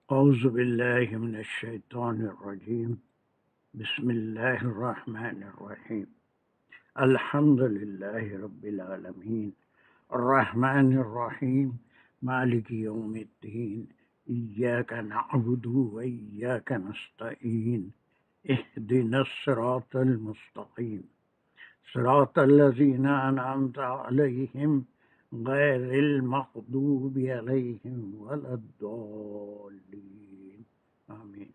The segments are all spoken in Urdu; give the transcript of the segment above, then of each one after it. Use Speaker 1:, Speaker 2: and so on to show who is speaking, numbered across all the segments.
Speaker 1: أعوذ بالله من الشيطان الرجيم بسم الله الرحمن الرحيم الحمد لله رب العالمين الرحمن الرحيم مالك يوم الدين إياك نعبد وإياك نستعين اهدنا الصراط المستقيم صراط الذين أنعمت عليهم غير المغضوب عليهم ولا الضالين آمين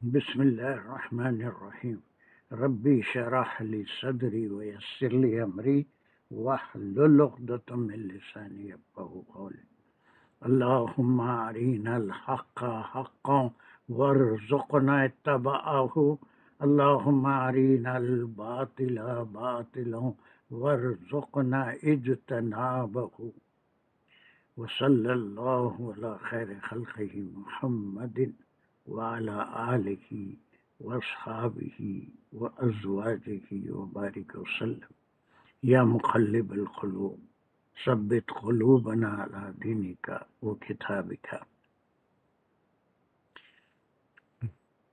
Speaker 1: بسم الله الرحمن الرحيم ربي شرح لي صدري ويسر لي أمري واحلل عقدة من لساني يفقهوا قولي اللهم أرنا الحق حقا وارزقنا اتباعه اللهم أرنا الباطل باطلا وارزقنا اجتنابه وصلى الله على خير خلقه محمد وعلى آله وأصحابه وأزواجه وبارك وسلم يا مقلب القلوب ثبت قلوبنا على دينك وكتابك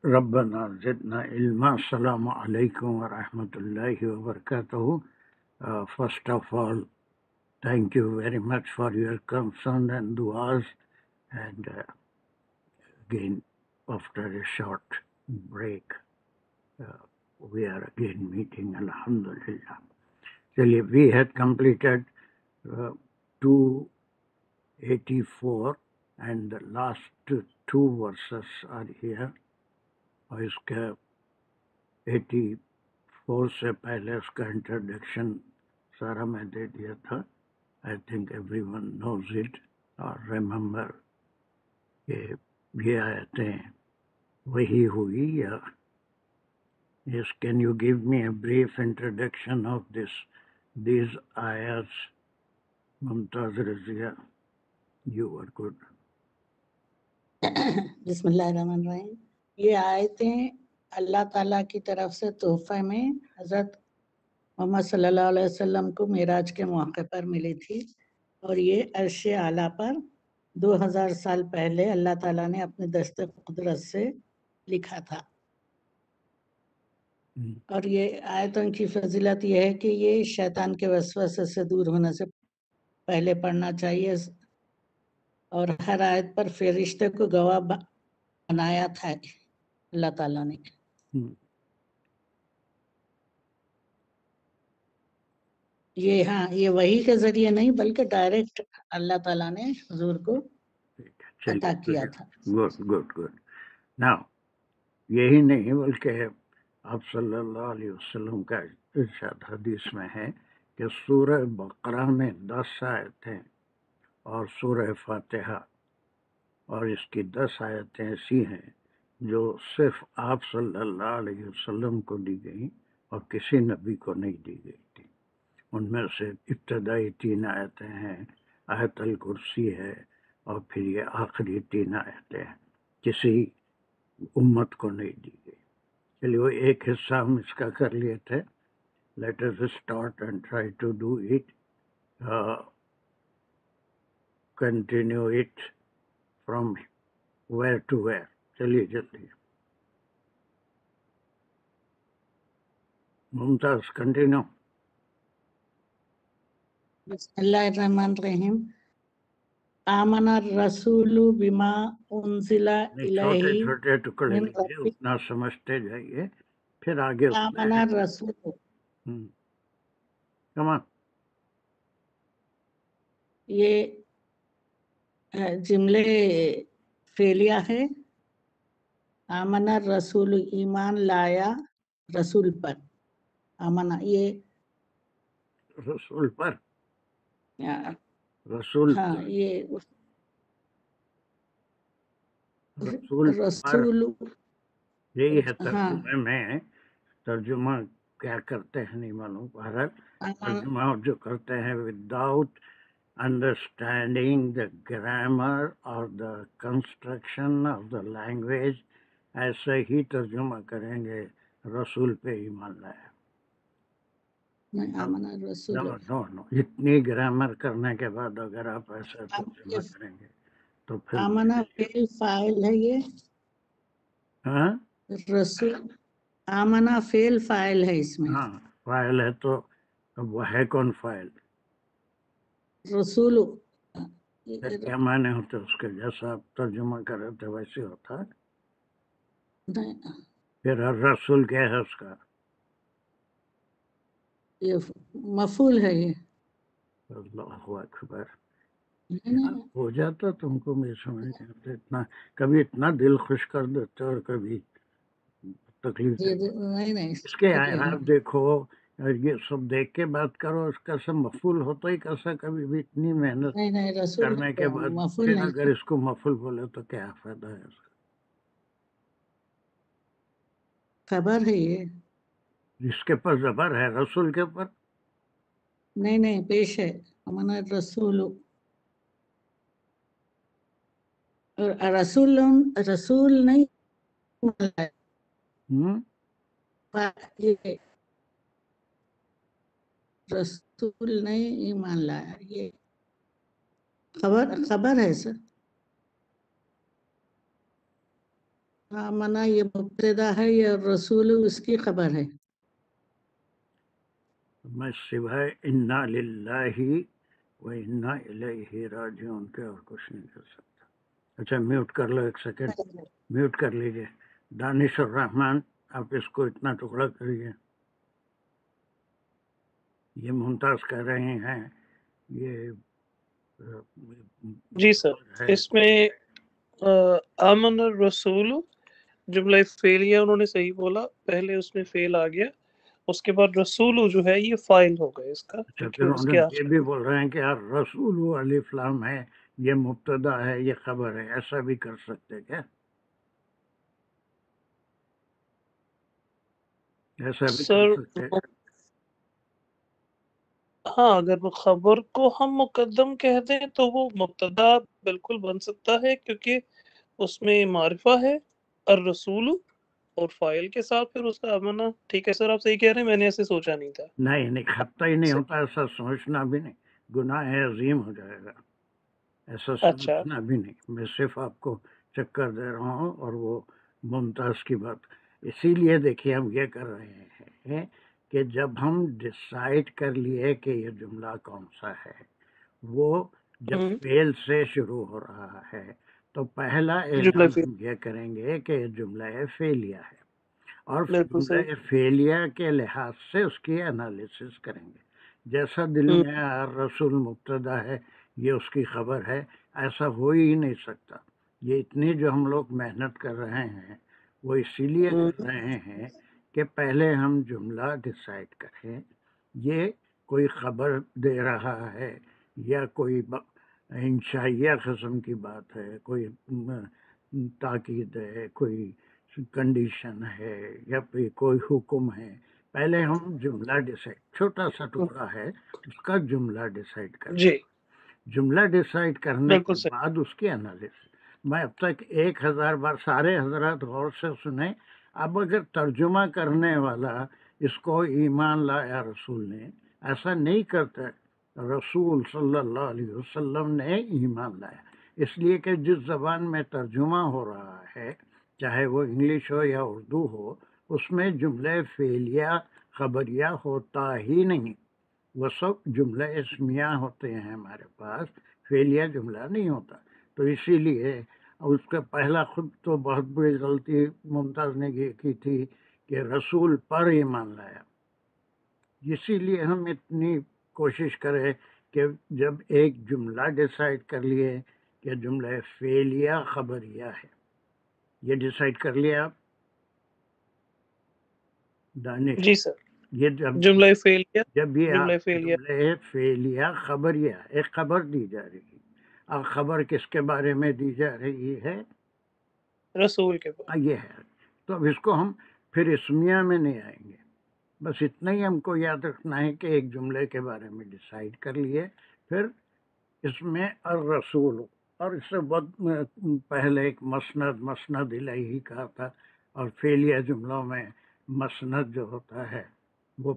Speaker 1: ربنا زدنا علما السلام عليكم ورحمة الله وبركاته. First of all, thank you very much for your concern and duas, and again after a short break we are again meeting, alhamdulillah. Chaliye, we had completed 284 and the last two verses are here. اور اس کا 84 سے پہلے اس کا انٹروڈکشن سارا میں دے دیا تھا. آئی تھنک ایوری ون نوز اٹ اور ریممبر کہ یہ آیتیں وہی ہوئی یا yes. Can you give me a brief introduction of these آیاتس Mumtaz Razia? You are good.
Speaker 2: بسم اللہ الرحمن الرحیم. یہ آیتیں اللہ تعالیٰ کی طرف سے تحفہ میں حضرت محمد صلی اللہ علیہ وسلم کو معراج کے موقع پر ملی تھی، اور یہ عرش اعلیٰ پر 2000 سال پہلے اللہ تعالیٰ نے اپنے دست قدرت سے لکھا تھا. اور یہ آیتوں کی فضیلت یہ ہے کہ یہ شیطان کے وسوسے سے دور ہونے سے پہلے پڑھنا چاہیے، اور ہر آیت پر فرشتے کو گواہ بنایا تھا اللہ تعالیٰ نے. یہ وحی کے ذریعے نہیں بلکہ ڈائریکٹ اللہ تعالیٰ نے حضور کو عطا کیا تھا.
Speaker 1: Good good good. ناؤ یہی نہیں بلکہ آپ صلی اللہ علیہ وسلم کا ارشاد حدیث میں ہے کہ سورہ بقرہ میں 10 آیتیں اور سورہ فاتحہ اور اس کی 10 آیتیں ایسی ہیں جو صرف آپ صلی اللہ علیہ وسلم کو دی گئیں اور کسی نبی کو نہیں دی گئی تھی. ان میں سے ابتدائی 3 آیتیں ہیں، آیت الکرسی ہے، اور پھر یہ آخری 3 آیتیں ہیں، کسی امت کو نہیں دی گئی. چلیے وہ ایک حصہ ہم اس کا کر لیے تھے. Let us start and try to do it, continue it from where to where. چلیے جلدی. ممتاز کنٹینیو.
Speaker 2: بسم اللہ الرحمن الرحیم. آمن الرسول بما انزل
Speaker 1: چھوٹے
Speaker 2: الیہ
Speaker 1: چھوٹے ٹکڑے
Speaker 2: من
Speaker 1: لیجیے،
Speaker 2: ربہ.
Speaker 1: اتنا سمجھتے جائیے پھر آگے اس
Speaker 2: آمن
Speaker 1: میں
Speaker 2: الرسول،
Speaker 1: کمان.
Speaker 2: یہ جملے فعلیہ ہے. آمن الرسول ایمان لایا رسول پر. آمنا یہ
Speaker 1: رسول پر، رسول
Speaker 2: ہاں
Speaker 1: پر،
Speaker 2: یہ
Speaker 1: رسول پر.
Speaker 2: رسول
Speaker 1: یہی ہے
Speaker 2: ہاں.
Speaker 1: ترجمے میں. ترجمہ کیا کرتے ہیں نہیں معلوم، بہرحال ترجمہ جو کرتے ہیں without understanding the grammar or the construction of the language، ایسے ہی ترجمہ کریں گے رسول پہ ایمان لایا.
Speaker 2: آمن الرسول.
Speaker 1: نو اتنی گرامر کرنے کے بعد اگر آپ ایسا ترجمہ کریں گے تو پھر
Speaker 2: آمنا فیل فاعل ہے یہ،
Speaker 1: ہاں
Speaker 2: رسول آمنا فیل فاعل ہے اس میں،
Speaker 1: ہاں فاعل ہے تو اب وہ ہے کون فاعل؟
Speaker 2: رسول
Speaker 1: پھر کیا معنی ہوتے اس کے؟ جیسا آپ ترجمہ کر رہے تھے ویسے ہوتا ہے. پھر رسول کیا ہے اس کا؟
Speaker 2: یہ مفعول ہے یہ.
Speaker 1: اللہ اکبر.
Speaker 2: نہیں،
Speaker 1: ہو جاتا تم کو بھی سمجھ نہیں آتا اتنا، کبھی اتنا دل خوش کر دیتے اور کبھی تکلیف دیتے.
Speaker 2: نہیں
Speaker 1: اس کے اعراب دیکھو، یہ سب دیکھ کے بات کرو. اس کا سب مفعول ہوتا ہی کیسا؟ کبھی بھی اتنی محنت
Speaker 2: نہیں رسول
Speaker 1: کرنے کے بعد
Speaker 2: مفعول
Speaker 1: پھر
Speaker 2: نہیں
Speaker 1: اگر اس کو مفعول بولے تو کیا فائدہ ہے اس کا؟
Speaker 2: خبر ہے یہ.
Speaker 1: جس کے پر زبر ہے رسول کے پر.
Speaker 2: نہیں پیش ہے امنا رسول. رسول رسول نہیں یہ رسول نہیں ایمان لایا، یہ خبر ہے سر. آمنا یہ مبتدا ہے، یہ رسول اس کی خبر ہے.
Speaker 1: میں سوائے انا للہ و انا الیہ راجعون کے اور کچھ نہیں کر سکتا. اچھا میوٹ کر لو ایک سیکنڈ، میوٹ کر لیجئے. دانش الرحمن آپ اس کو اتنا ٹکڑا کریے. یہ ممتاز کہہ رہے ہیں یہ
Speaker 3: جی سر، اس میں آمن الرسول جملہ فعلیہ انہوں نے صحیح بولا، پہلے اس میں فعل آ گیا، اس کے بعد رسول جو ہے یہ فاعل ہو گیا اس کا.
Speaker 1: اچھا پھر
Speaker 3: اس کے
Speaker 1: یہ بھی بول رہے ہیں کہ یار رسول الف لام ہے، یہ مبتدا ہے، یہ خبر ہے. ایسا بھی کر سکتے کیا؟ ایسا بھی کر
Speaker 3: سر
Speaker 1: سکتے؟
Speaker 3: ہاں، اگر خبر کو ہم مقدم کہہ دیں تو وہ مبتدا بالکل بن سکتا ہے، کیونکہ اس میں معرفہ ہے الرسول اور فاعل کے ساتھ پھر اس کا آمنا. ٹھیک ہے سر، آپ صحیح کہہ رہے ہیں، میں نے ایسے سوچا نہیں تھا.
Speaker 1: نہیں خطہ ہی نہیں ہوتا، ایسا سوچنا بھی نہیں. گناہ عظیم ہو جائے گا ایسا
Speaker 3: اچھا
Speaker 1: سوچنا بھی نہیں. میں صرف آپ کو چکر دے رہا ہوں اور وہ ممتاز کی بات. اسی لیے دیکھیے ہم یہ کر رہے ہیں کہ جب ہم ڈسائیڈ کر لیے کہ یہ جملہ کون سا ہے، وہ جب فعل سے شروع ہو رہا ہے تو پہلا
Speaker 3: جملہ
Speaker 1: اعلان ہم یہ کریں گے کہ یہ جملہ فعلیہ ہے، اور
Speaker 3: بالکل
Speaker 1: جملہ
Speaker 3: صحیح.
Speaker 1: فعلیہ کے لحاظ سے اس کی انالیسس کریں گے. جیسا دل میں رسول مبتدا ہے یہ اس کی خبر ہے، ایسا ہو ہی نہیں سکتا. یہ اتنی جو ہم لوگ محنت کر رہے ہیں وہ اسی لیے کر رہے ہیں کہ پہلے ہم جملہ ڈیسائیڈ کریں. یہ کوئی خبر دے رہا ہے یا کوئی انشائیہ قسم کی بات ہے، کوئی تاکید ہے، کوئی کنڈیشن ہے یا پھر کوئی حکم ہے. پہلے ہم جملہ ڈیسائیڈ، چھوٹا سا ٹکڑا ہے اس کا جملہ ڈیسائیڈ کریں.
Speaker 3: جی
Speaker 1: جملہ ڈیسائیڈ کرنے
Speaker 3: بالکل
Speaker 1: کے
Speaker 3: صحیح.
Speaker 1: بعد اس کی انالیسس. میں اب تک 1000 بار، سارے حضرات غور سے سنیں. اب اگر ترجمہ کرنے والا اس کو ایمان لایا رسول نے، ایسا نہیں کرتا. رسول صلی اللہ علیہ وسلم نے ایمان لایا، اس لیے کہ جس زبان میں ترجمہ ہو رہا ہے چاہے وہ انگلش ہو یا اردو ہو، اس میں جملے فعلیہ خبریہ ہوتا ہی نہیں. وہ سب جملہ اسمیہ ہوتے ہیں ہمارے پاس، فعلیہ جملہ نہیں ہوتا. تو اسی لیے اس کا پہلا خود تو بہت بڑی غلطی ممتاز نے یہ کی تھی کہ رسول پر ایمان لایا. اسی لیے ہم اتنی کوشش کریں کہ جب ایک جملہ ڈیسائیڈ کر لیے کہ جملہ فعلیہ خبریہ ہے، یہ ڈیسائیڈ کر لیا آپ دانش.
Speaker 3: جی سر،
Speaker 1: یہ
Speaker 3: جملہ فعلیہ
Speaker 1: جب یہ
Speaker 3: جملہ فعلیہ
Speaker 1: جملے فعلیہ خبریہ، ایک خبر دی جا رہی ہے. اب خبر کس کے بارے میں دی جا رہی ہے؟
Speaker 3: رسول کے بعد.
Speaker 1: یہ ہے. تو اب اس کو ہم پھر اسمیہ میں نہیں آئیں گے. بس اتنا ہی ہم کو یاد رکھنا ہے کہ ایک جملے کے بارے میں ڈیسائیڈ کر لیے، پھر اس میں الرسول، اور اس سے بہت پہلے ایک مسند الہی کہا تھا، اور فعلیہ جملوں میں مسند جو ہوتا ہے وہ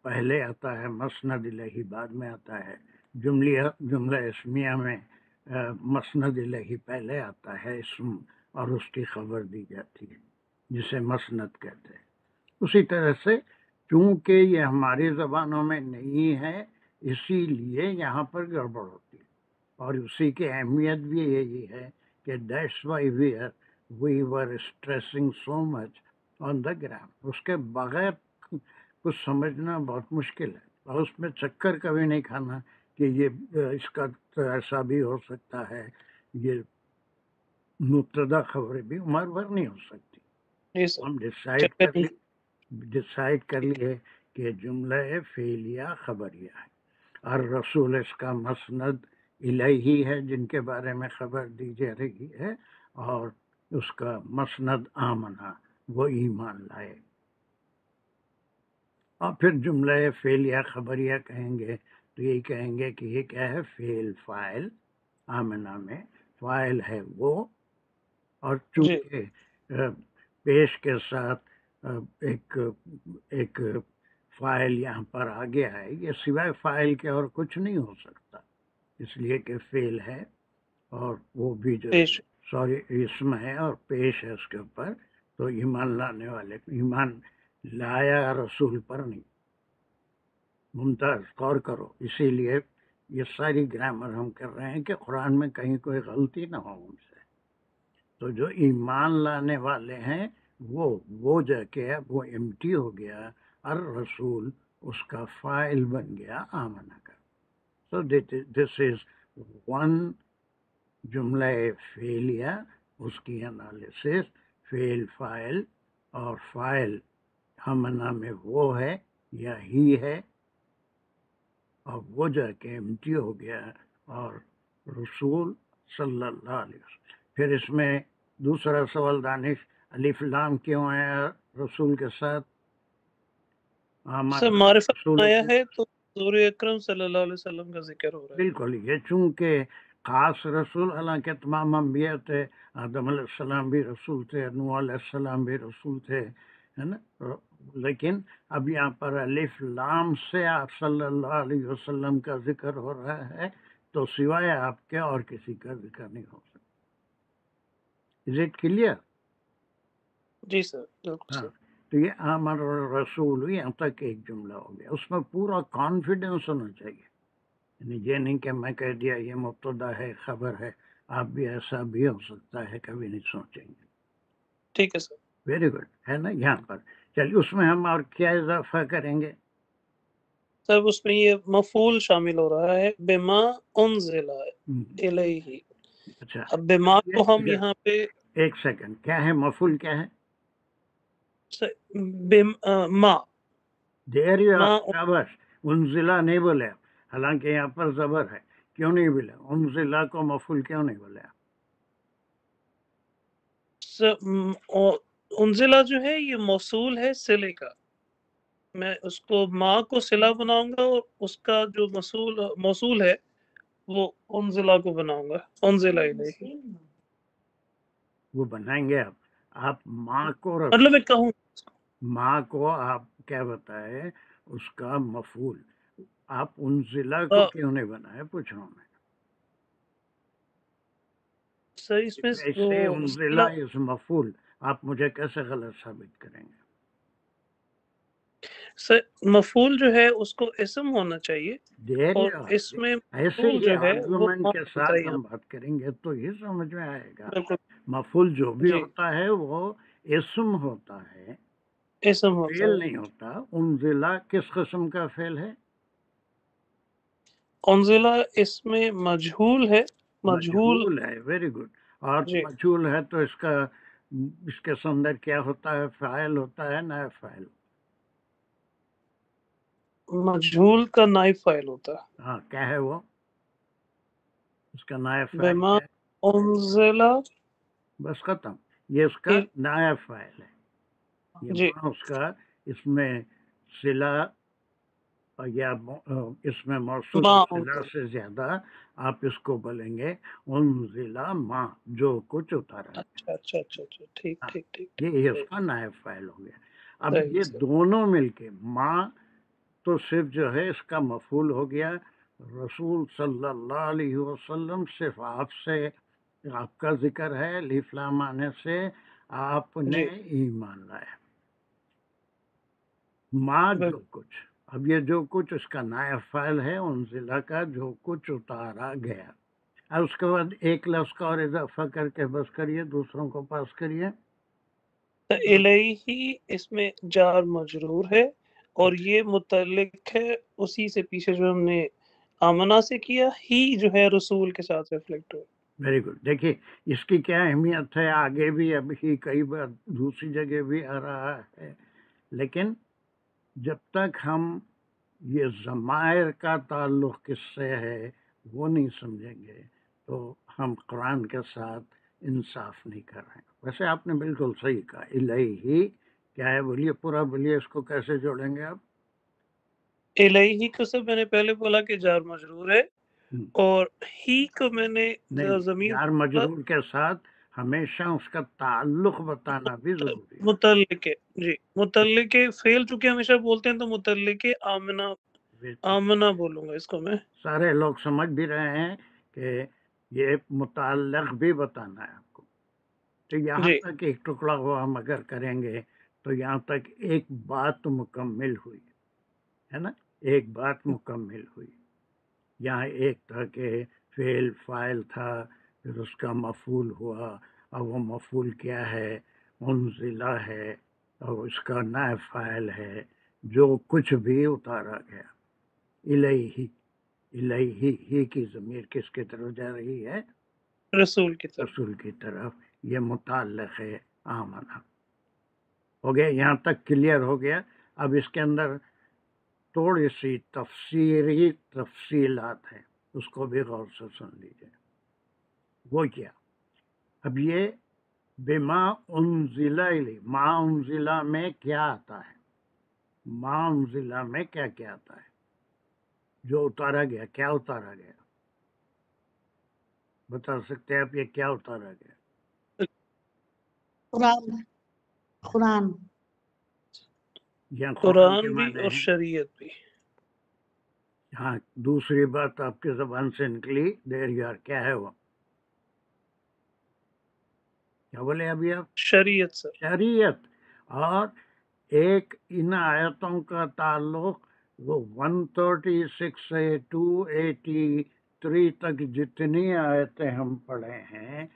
Speaker 1: پہلے آتا ہے، مسند الہی بعد میں آتا ہے. جملہ اسمیہ میں مسند الہی پہلے آتا ہے اسم اور اس کی خبر دی جاتی ہے جسے مسند کہتے ہیں. اسی طرح سے چونکہ یہ ہماری زبانوں میں نہیں ہے اسی لیے یہاں پر گڑبڑ ہوتی ہے، اور اسی کی اہمیت بھی یہی ہے کہ that's why we were stressing so much on the grammar. اس کے بغیر کچھ سمجھنا بہت مشکل ہے، اور اس میں چکر کبھی نہیں کھانا کہ یہ اس کا تو ایسا بھی ہو سکتا ہے، یہ مبتدا خبر بھی عمر بھر نہیں ہو سکتی.
Speaker 3: جی سر.
Speaker 1: ہم
Speaker 3: چلیے.
Speaker 1: ڈسائڈ کر لیے کہ جملہ فعلیہ خبریہ ہے، اور رسول اس کا مسند الہی ہے جن کے بارے میں خبر دی جا رہی ہے، اور اس کا مسند آمنہ وہ ایمان لائے. اور پھر جملہ فعلیہ خبریہ کہیں گے تو یہی کہیں گے کہ یہ کیا ہے، فعل فاعل. آمنہ میں فاعل ہے وہ، اور چونکہ پیش کے ساتھ ایک فاعل یہاں پر آ گیا ہے، یہ سوائے فاعل کے اور کچھ نہیں ہو سکتا، اس لیے کہ فعل ہے اور وہ بھی جو اسم ہے اور پیش ہے اس کے اوپر. تو ایمان لانے والے ایمان لایا رسول پر نہیں. ممتاز غور کرو، اسی لیے یہ ساری گرامر ہم کر رہے ہیں کہ قرآن میں کہیں کوئی غلطی نہ ہو ان سے. تو جو ایمان لانے والے ہیں وہ جا کے اب وہ امٹی ہو گیا، الرسول اس کا فاعل بن گیا آمنہ کا. So this is one جملہ فعلیہ، اس کی انالیسس فعل فاعل اور فاعل آمنہ میں وہ ہے یا ہی ہے، اور وہ جا کے امٹی ہو گیا اور رسول صلی اللہ علیہ وسلم. پھر اس میں دوسرا سوال دانش، الف لام کیوں آیا رسول کے ساتھ؟
Speaker 3: سر معرفت آیا ہے تو حضور اکرم صلی اللہ علیہ وسلم کا ذکر ہو رہا ہے.
Speaker 1: بالکل، یہ چونکہ خاص رسول، حالانکہ تمام انبیاء تھے، آدم علیہ السلام بھی رسول تھے، نوح علیہ السلام بھی رسول تھے، ہے نا. لیکن اب یہاں پر الف لام سے آپ صلی اللہ علیہ وسلم کا ذکر ہو رہا ہے، تو سوائے آپ کے اور کسی کا ذکر نہیں ہو سکتا. Is it clear?
Speaker 3: جی سر بالکل
Speaker 1: ہاں.
Speaker 3: سر.
Speaker 1: تو یہ آمن رسول یہاں تک ایک جملہ ہو گیا، اس میں پورا کانفیڈنس ہونا چاہیے. یعنی یہ نہیں کہ میں کہہ دیا یہ مبتدا ہے خبر ہے، آپ بھی ایسا بھی ہو سکتا ہے، کبھی نہیں سوچیں گے.
Speaker 3: ٹھیک ہے سر.
Speaker 1: ویری گڈ ہے نا. یہاں پر چلیے اس میں ہم اور کیا اضافہ کریں گے؟
Speaker 3: سر اس میں یہ مفعول شامل ہو رہا ہے، بما انزل الیہ.
Speaker 1: اچھا،
Speaker 3: اب بما کو ہم یہاں پہ
Speaker 1: ایک سیکنڈ، کیا ہے مفعول؟ کیا ہے؟
Speaker 3: ما.
Speaker 1: دیر شاباش. انزلہ نہیں بولے آپ، حالانکہ یہاں پر زبر ہے. کیوں نہیں بولے انزلہ کو مفعول کیوں نہیں بولے آپ؟
Speaker 3: انزلہ جو ہے یہ موصول ہے صلے کا، میں اس کو ما کو صلہ بناؤں گا اور اس کا جو موصول ہے وہ انزلہ کو بناؤں گا، انزلہ الیہ.
Speaker 1: وہ بنائیں گے آپ ماں کو
Speaker 3: مطلب میں کہوں
Speaker 1: ماں کو آپ کیا بتائے اس کا مفعول، آپ انزلہ کو کیوں نہیں بنائے پوچھ رہا ہوں میں.
Speaker 3: سر اس میں
Speaker 1: ایسے انزلہ اس مفعول آپ مجھے کیسے غلط ثابت کریں گے؟
Speaker 3: سر مفعول جو ہے اس کو اسم ہونا چاہیے، اور اس میں
Speaker 1: ایسے
Speaker 3: مفعول
Speaker 1: ہی
Speaker 3: جو ہے وہ
Speaker 1: آرگومنٹ کے ساتھ ہم بات کریں گے تو یہ سمجھ میں آئے گا. مفعول جو بھی ہوتا ہے وہ اسم ہوتا ہے،
Speaker 3: اسم ہوتا
Speaker 1: فعل
Speaker 3: ہے.
Speaker 1: نہیں ہوتا. انزلہ کس قسم کا فعل ہے؟
Speaker 3: انزلہ اس میں مجہول ہے.
Speaker 1: مجہول ہے. Very good. اور مجہول ہے تو اس کے اندر کیا ہوتا ہے؟ فاعل ہوتا ہے، نائب فاعل.
Speaker 3: مجہول کا نائب فاعل ہوتا ہے.
Speaker 1: ہاں، کیا ہے وہ؟ اس کا نائب فاعل
Speaker 3: بما
Speaker 1: ہے.
Speaker 3: انزلہ،
Speaker 1: بس ختم. یہ اس کا نائب فاعل ہے. یہ اس کا اس میں صلہ یا اس میں موصول صلہ سے زیادہ آپ اس کو بولیں گے انزلہ ما، جو کچھ اتارا.
Speaker 3: اچھا اچھا اچھا اچھا، ٹھیک ٹھیک ٹھیک.
Speaker 1: یہ اس کا نائب فاعل ہو گیا. اب یہ دونوں مل کے ما تو صرف جو ہے اس کا مفعول ہو گیا، رسول صلی اللہ علیہ وسلم صرف آپ سے آپ کا ذکر ہے، الف لام آنے سے آپ نے
Speaker 3: جی
Speaker 1: ایمان لایا۔ ماں جو
Speaker 3: بالکل
Speaker 1: کچھ، اب یہ جو کچھ اس کا نائب فاعل ہے انزلہ کا، جو کچھ اتارا گیا۔ اب اس کے بعد ایک لفظ کا اور اضافہ کر کے بس کریے، دوسروں کو پاس کریے۔
Speaker 3: الیہ اس میں جار مجرور ہے اور یہ متعلق ہے اسی سے پیچھے جو ہم نے آمنہ سے کیا، ہی جو ہے رسول کے ساتھ ریفلیکٹ ہو۔
Speaker 1: Very good. دیکھیے اس کی کیا اہمیت ہے، آگے بھی ابھی کئی بار دوسری جگہ بھی آ رہا ہے، لیکن جب تک ہم یہ ضمائر کا تعلق کس سے ہے وہ نہیں سمجھیں گے تو ہم قرآن کے ساتھ انصاف نہیں کر رہے ہیں۔ ویسے آپ نے بالکل صحیح کہا، الہی کیا ہے، بولیے پورا بولیے، اس کو کیسے جوڑیں گے آپ؟
Speaker 3: الیہ کو سب میں نے پہلے بولا کہ جار مجرور ہے، اور ہی کو میں نے
Speaker 1: نہیں،
Speaker 3: ضمیر
Speaker 1: جار مجرور کے ساتھ ہمیشہ اس کا تعلق بتانا بھی ضروری ہے۔
Speaker 3: متعلق ہے، جی متعلق فعل چونکہ ہمیشہ بولتے ہیں تو متعلق آمنہ، آمنہ بولوں گا اس کو میں۔
Speaker 1: سارے لوگ سمجھ بھی رہے ہیں کہ یہ متعلق بھی بتانا ہے آپ کو، تو یہاں
Speaker 3: جی
Speaker 1: تک ایک ٹکڑا ہوا ہم اگر کریں گے تو یہاں تک ایک بات مکمل ہوئی ہے نا، ایک بات مکمل ہوئی۔ یہاں ایک تھا کہ فعل فاعل تھا، پھر اس کا مفعول ہوا، اور وہ مفعول کیا ہے، انزلہ ہے، اور اس کا نائب فاعل ہے، جو کچھ بھی اتارا گیا۔ الیہ، الیہ ہی کی ضمیر کس کی طرف جا رہی ہے؟
Speaker 3: رسول کی طرف۔
Speaker 1: رسول کی طرف، یہ متعلق ہے آمنہ۔ ہو گیا یہاں تک کلیئر ہو گیا۔ اب اس کے اندر تھوڑی سی تفسیری تفصیلات ہیں، اس کو بھی غور سے سن لیجیے۔ وہ کیا؟ اب یہ بما انزل الی، ما انزلہ میں کیا آتا ہے؟ ما انزلہ میں کیا کیا آتا ہے؟ جو اتارا گیا، کیا اتارا گیا؟ بتا سکتے ہیں آپ یہ کیا اتارا گیا؟
Speaker 2: قرآن، قرآن،
Speaker 1: یا قرآن
Speaker 3: قرآن
Speaker 1: کے
Speaker 3: بھی
Speaker 1: معنی
Speaker 3: اور
Speaker 1: ہیں۔
Speaker 3: شریعت بھی۔
Speaker 1: ہاں، دوسری بات آپ کی زبان سے نکلی، دیر یار، کیا ہے وہ؟ کیا بولے ابھی آپ؟
Speaker 3: شریعت سر۔
Speaker 1: شریعت۔ اور ایک ان آیتوں کا تعلق وہ 136 سے 283 تک جتنی آیتیں ہم پڑھے ہیں،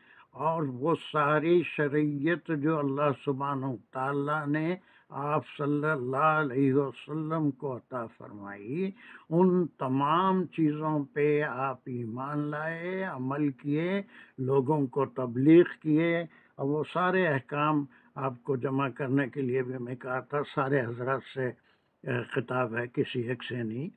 Speaker 1: اور وہ ساری شریعت جو اللہ سبحانہ تعالیٰ نے آپ صلی اللہ علیہ وسلم کو عطا فرمائی، ان تمام چیزوں پہ آپ ایمان لائے، عمل کیے، لوگوں کو تبلیغ کیے، اور وہ سارے احکام آپ کو جمع کرنے کے لیے بھی میں کہا تھا، سارے حضرات سے خطاب ہے، کسی ایک سے نہیں،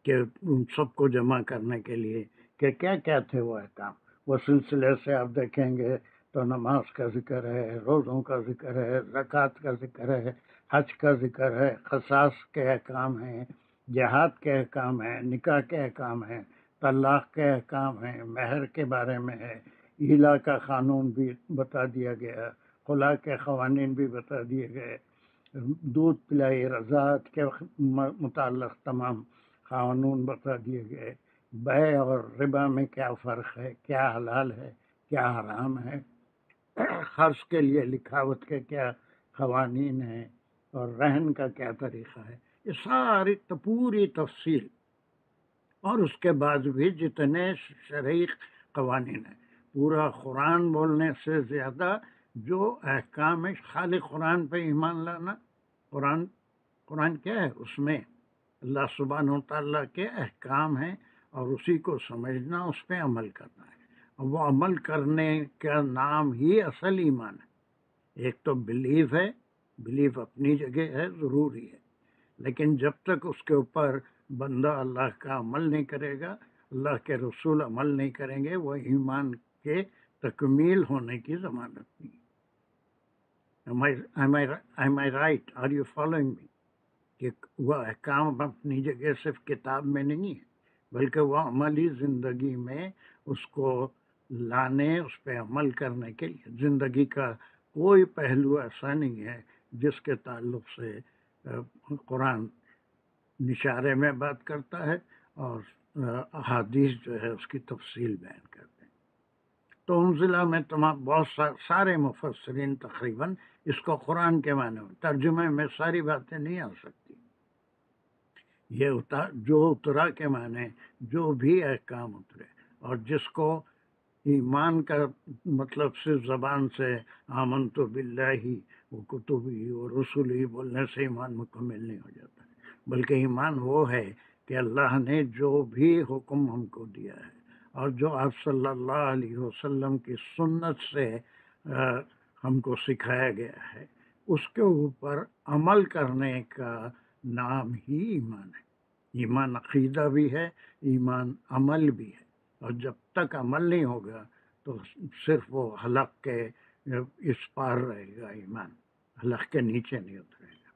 Speaker 1: کہ ان سب کو جمع کرنے کے لیے کہ کیا کیا تھے وہ احکام۔ وہ سلسلے سے آپ دیکھیں گے تو نماز کا ذکر ہے، روزوں کا ذکر ہے، زکوٰۃ کا ذکر ہے، حج کا ذکر ہے، قصاص کے احکام ہیں، جہاد کے احکام ہیں، نکاح کے احکام ہیں، طلاق کے احکام ہیں، مہر کے بارے میں ہے، ایلا کا قانون بھی بتا دیا گیا، خلا کے قوانین بھی بتا دیے گئے، دودھ پلائی رضاعت کے متعلق تمام قانون بتا دیے گئے، بیع اور ربا میں کیا فرق ہے، کیا حلال ہے، کیا حرام ہے، قرض کے لیے لکھاوٹ کے کیا قوانین ہیں، اور رہن کا کیا طریقہ ہے، یہ ساری پوری تفصیل۔ اور اس کے بعد بھی جتنے شرعی قوانین ہیں، پورا قرآن بولنے سے زیادہ جو احکام ہے، خالی قرآن پہ ایمان لانا۔ قرآن کیا ہے؟ اس میں اللہ سبحانہ تعالیٰ کے احکام ہیں، اور اسی کو سمجھنا، اس پہ عمل کرنا ہے، اور وہ عمل کرنے کا نام ہی اصل ایمان ہے۔ ایک تو بلیف ہے، بلیف اپنی جگہ ہے، ضروری ہے، لیکن جب تک اس کے اوپر بندہ اللہ کا عمل نہیں کرے گا، اللہ کے رسول عمل نہیں کریں گے، وہ ایمان کے تکمیل ہونے کی ضمانت نہیں۔ Am I right? Are you following me? کہ وہ احکام اپنی جگہ صرف کتاب میں نہیں ہے، بلکہ وہ عملی زندگی میں اس کو لانے، اس پہ عمل کرنے کے لیے۔ زندگی کا کوئی پہلو ایسا نہیں ہے جس کے تعلق سے قرآن نشارے میں بات کرتا ہے اور احادیث جو ہے اس کی تفصیل بیان کرتے ہیں۔ تو انزلہ میں تمام بہت سارے مفسرین تقریباً اس کو قرآن کے معنی میں، ترجمے میں ساری باتیں نہیں آ سکتی، یہ جو اترا کے معنی جو بھی احکام اترے، اور جس کو ایمان کا مطلب صرف زبان سے آمنت باللہ و کتبہ و رسلہ بولنے سے ایمان مکمل نہیں ہو جاتا، بلکہ ایمان وہ ہے کہ اللہ نے جو بھی حکم ہم کو دیا ہے اور جو آپ صلی اللہ علیہ وسلم کی سنت سے ہم کو سکھایا گیا ہے، اس کے اوپر عمل کرنے کا نام ہی ایمان ہے۔ ایمان عقیدہ بھی ہے، ایمان عمل بھی ہے، اور جب تک عمل نہیں ہوگا تو صرف وہ حلق کے اس پار رہے گا، ایمان حلق کے نیچے نہیں اترے گا۔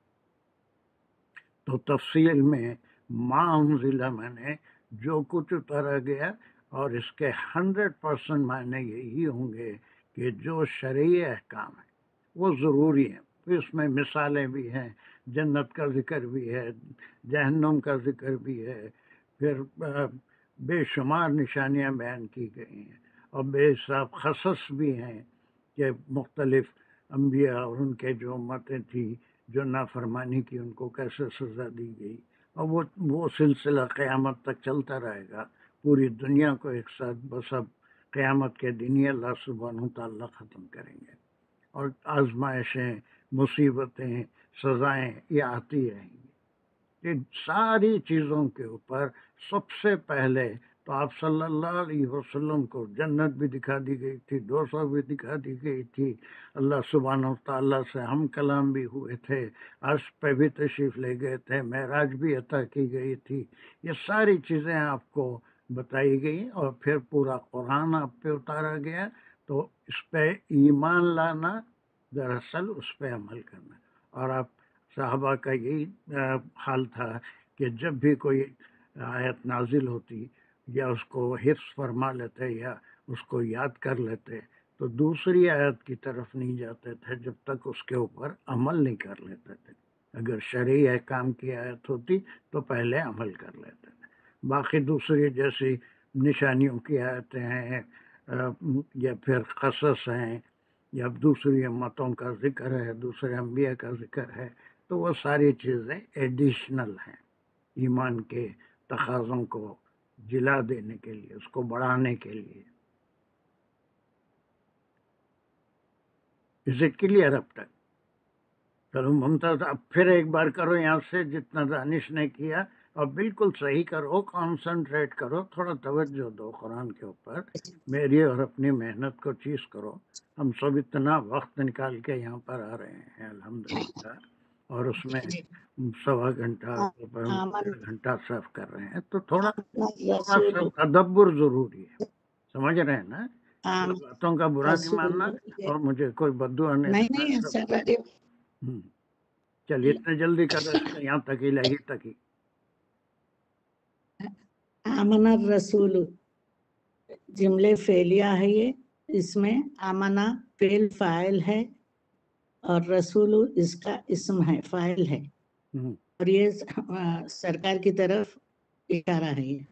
Speaker 1: تو تفصیل میں ما انزلہ میں نے جو کچھ اتارا گیا، اور اس کے 100% معنی یہی ہوں گے کہ جو شرعی احکام ہیں وہ ضروری ہیں، پھر اس میں مثالیں بھی ہیں، جنت کا ذکر بھی ہے، جہنم کا ذکر بھی ہے، پھر بے شمار نشانیاں بیان کی گئی ہیں، اور بے حساب قصص بھی ہیں کہ مختلف انبیاء اور ان کے جو امتیں تھیں جو نافرمانی کی ان کو کیسے سزا دی گئی، اور وہ سلسلہ قیامت تک چلتا رہے گا، پوری دنیا کو ایک ساتھ بس اب قیامت کے دن ہی اللہ سبحانہ تعالیٰ ختم کریں گے، اور آزمائشیں، مصیبتیں، سزائیں یہ آتی رہیں گی۔ ان ساری چیزوں کے اوپر سب سے پہلے تو آپ صلی اللہ علیہ وسلم کو جنت بھی دکھا دی گئی تھی، 200 بھی دکھا دی گئی تھی، اللہ سبحانہ تعالیٰ سے ہم کلام بھی ہوئے تھے، عرش پہ بھی تشریف لے گئے تھے، معراج بھی عطا کی گئی تھی، یہ ساری چیزیں آپ کو بتائی گئی، اور پھر پورا قرآن آپ پہ اتارا گیا۔ تو اس پہ ایمان لانا دراصل اس پہ عمل کرنا، اور آپ صحابہ کا یہی حال تھا کہ جب بھی کوئی آیت نازل ہوتی یا اس کو حفظ فرما لیتے یا اس کو یاد کر لیتے تو دوسری آیت کی طرف نہیں جاتے تھے جب تک اس کے اوپر عمل نہیں کر لیتے تھے۔ اگر شرعی احکام کی آیت ہوتی تو پہلے عمل کر لیتے تھے، باقی دوسری جیسی نشانیوں کی آیتیں ہیں یا پھر قصص ہیں یا دوسری امتوں کا ذکر ہے، دوسرے انبیاء کا ذکر ہے، تو وہ ساری چیزیں ایڈیشنل ہیں، ایمان کے تقاضوں کو جلا دینے کے لیے، اس کو بڑھانے کے لیے۔ اسے کلیئر اب تک چلو ممتاز، اب پھر ایک بار کرو یہاں سے جتنا دانش نے کیا، اور بالکل صحیح کرو، کانسنٹریٹ کرو، تھوڑا توجہ دو قرآن کے اوپر، میری اور اپنی محنت کو چیز کرو۔ ہم سب اتنا وقت نکال کے یہاں پر آ رہے ہیں الحمدللہ، اور اس میں 1.25 گھنٹہ 1.5 گھنٹہ صرف کر رہے ہیں، تو تھوڑا سا تدبر ضروری ہے، سمجھ رہے ہیں نا؟ باتوں کا برا نہیں ماننا، اور مجھے کوئی بددعا نہیں دینا۔ چلیے اتنے جلدی کر رہے ہیں، یہاں تک ہی لہی تک ہی۔
Speaker 2: آمن الرسول جملے فعلیہ ہے، یہ اس میں آمنہ فعل فاعل ہے اور رسول اس کا اسم ہے، فاعل ہے، اور یہ سرکار کی طرف اشارہ ہے۔ یہ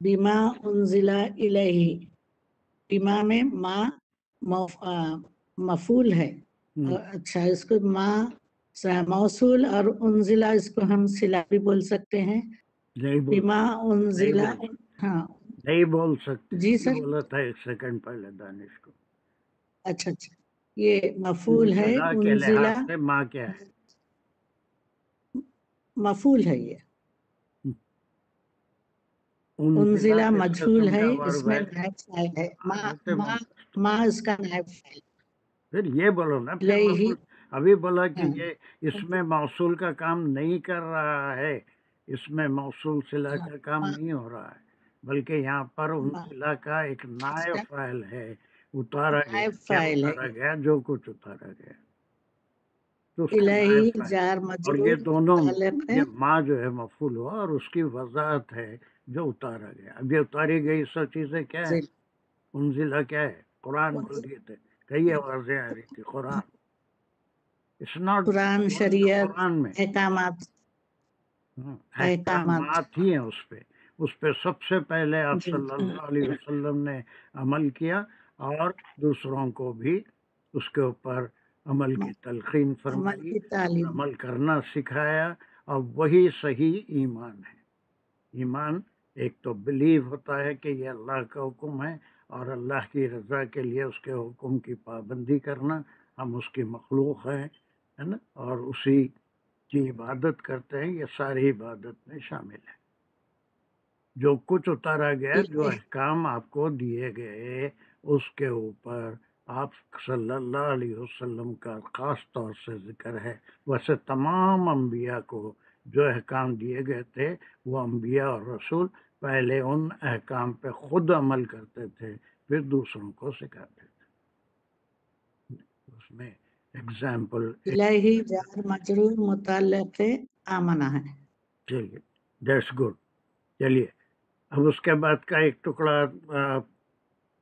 Speaker 2: بما انزل الیہ، بما میں ما مفعول ہے، اچھا اس کو ما موصول، اور انزلہ اس کو ہم صلہ بھی بول سکتے ہیں، بما انزلہ۔ ہاں
Speaker 1: نہیں بول سکتے
Speaker 2: جی سر،
Speaker 1: بولا تھا 1 سیکنڈ پہلے دانش کو۔
Speaker 2: اچھا یہ مفعول ہے،
Speaker 1: کے
Speaker 2: انزلہ
Speaker 1: لحاظ سے ماں کیا ہے؟
Speaker 2: مفعول ہے، یہ انزلہ مجھول ہے، اس میں نائب فاعل ہے، ما اس کا نائب فاعل۔
Speaker 1: پھر یہ بولو نا، پھر ابھی بولا کہ یہ اس میں موصول کا کام نہیں کر رہا ہے، اس میں موصول صلہ کا کام نہیں ہو رہا ہے، بلکہ یہاں پر انزلہ کا ایک نائب فاعل ہے، اتارا گیا جو کچھ اتارا گیا، تو اس کا نائب فاعل، اور یہ دونوں یہ ماں جو ہے مفعول ہوا اور اس کی وضاحت ہے جو اتارا گیا۔ اب یہ اتاری گئی سب چیزیں کیا ہے؟ انزلہ کیا ہے؟ قرآن بول دیے تھے، کئی آوازیں آ رہی تھی، قرآن،
Speaker 2: قرآن، شریعت،
Speaker 1: قرآن میں
Speaker 2: احکامات
Speaker 1: احکامات ہی ہیں اس پہ، اس پہ سب سے پہلے آپ
Speaker 2: جی
Speaker 1: صلی اللہ علیہ وسلم نے عمل کیا اور دوسروں کو بھی اس کے اوپر عمل کی تلقین
Speaker 2: عمل
Speaker 1: فرمائی
Speaker 2: کی
Speaker 1: اور
Speaker 2: تعلیم.
Speaker 1: عمل کرنا سکھایا، اور وہی صحیح ایمان ہے۔ ایمان ایک تو بلیو ہوتا ہے کہ یہ اللہ کا حکم ہے اور اللہ کی رضا کے لیے اس کے حکم کی پابندی کرنا، ہم اس کی مخلوق ہیں، ہے نا، اور اسی کی عبادت کرتے ہیں، یہ ساری عبادت میں شامل ہے۔ جو کچھ اتارا گیا، جو احکام آپ کو دیے گئے، اس کے اوپر آپ صلی اللہ علیہ وسلم کا خاص طور سے ذکر ہے۔ ویسے تمام انبیاء کو جو احکام دیے گئے تھے، وہ انبیاء اور رسول پہلے ان احکام پہ خود عمل کرتے تھے، پھر دوسروں کو سکھاتے تھے۔ اس میں ایگزامپل
Speaker 2: الہی جار مجرور متعلق آمنہ ہے۔
Speaker 1: چلیے، دیٹس گڈ۔ چلیے اب اس کے بعد کا ایک ٹکڑا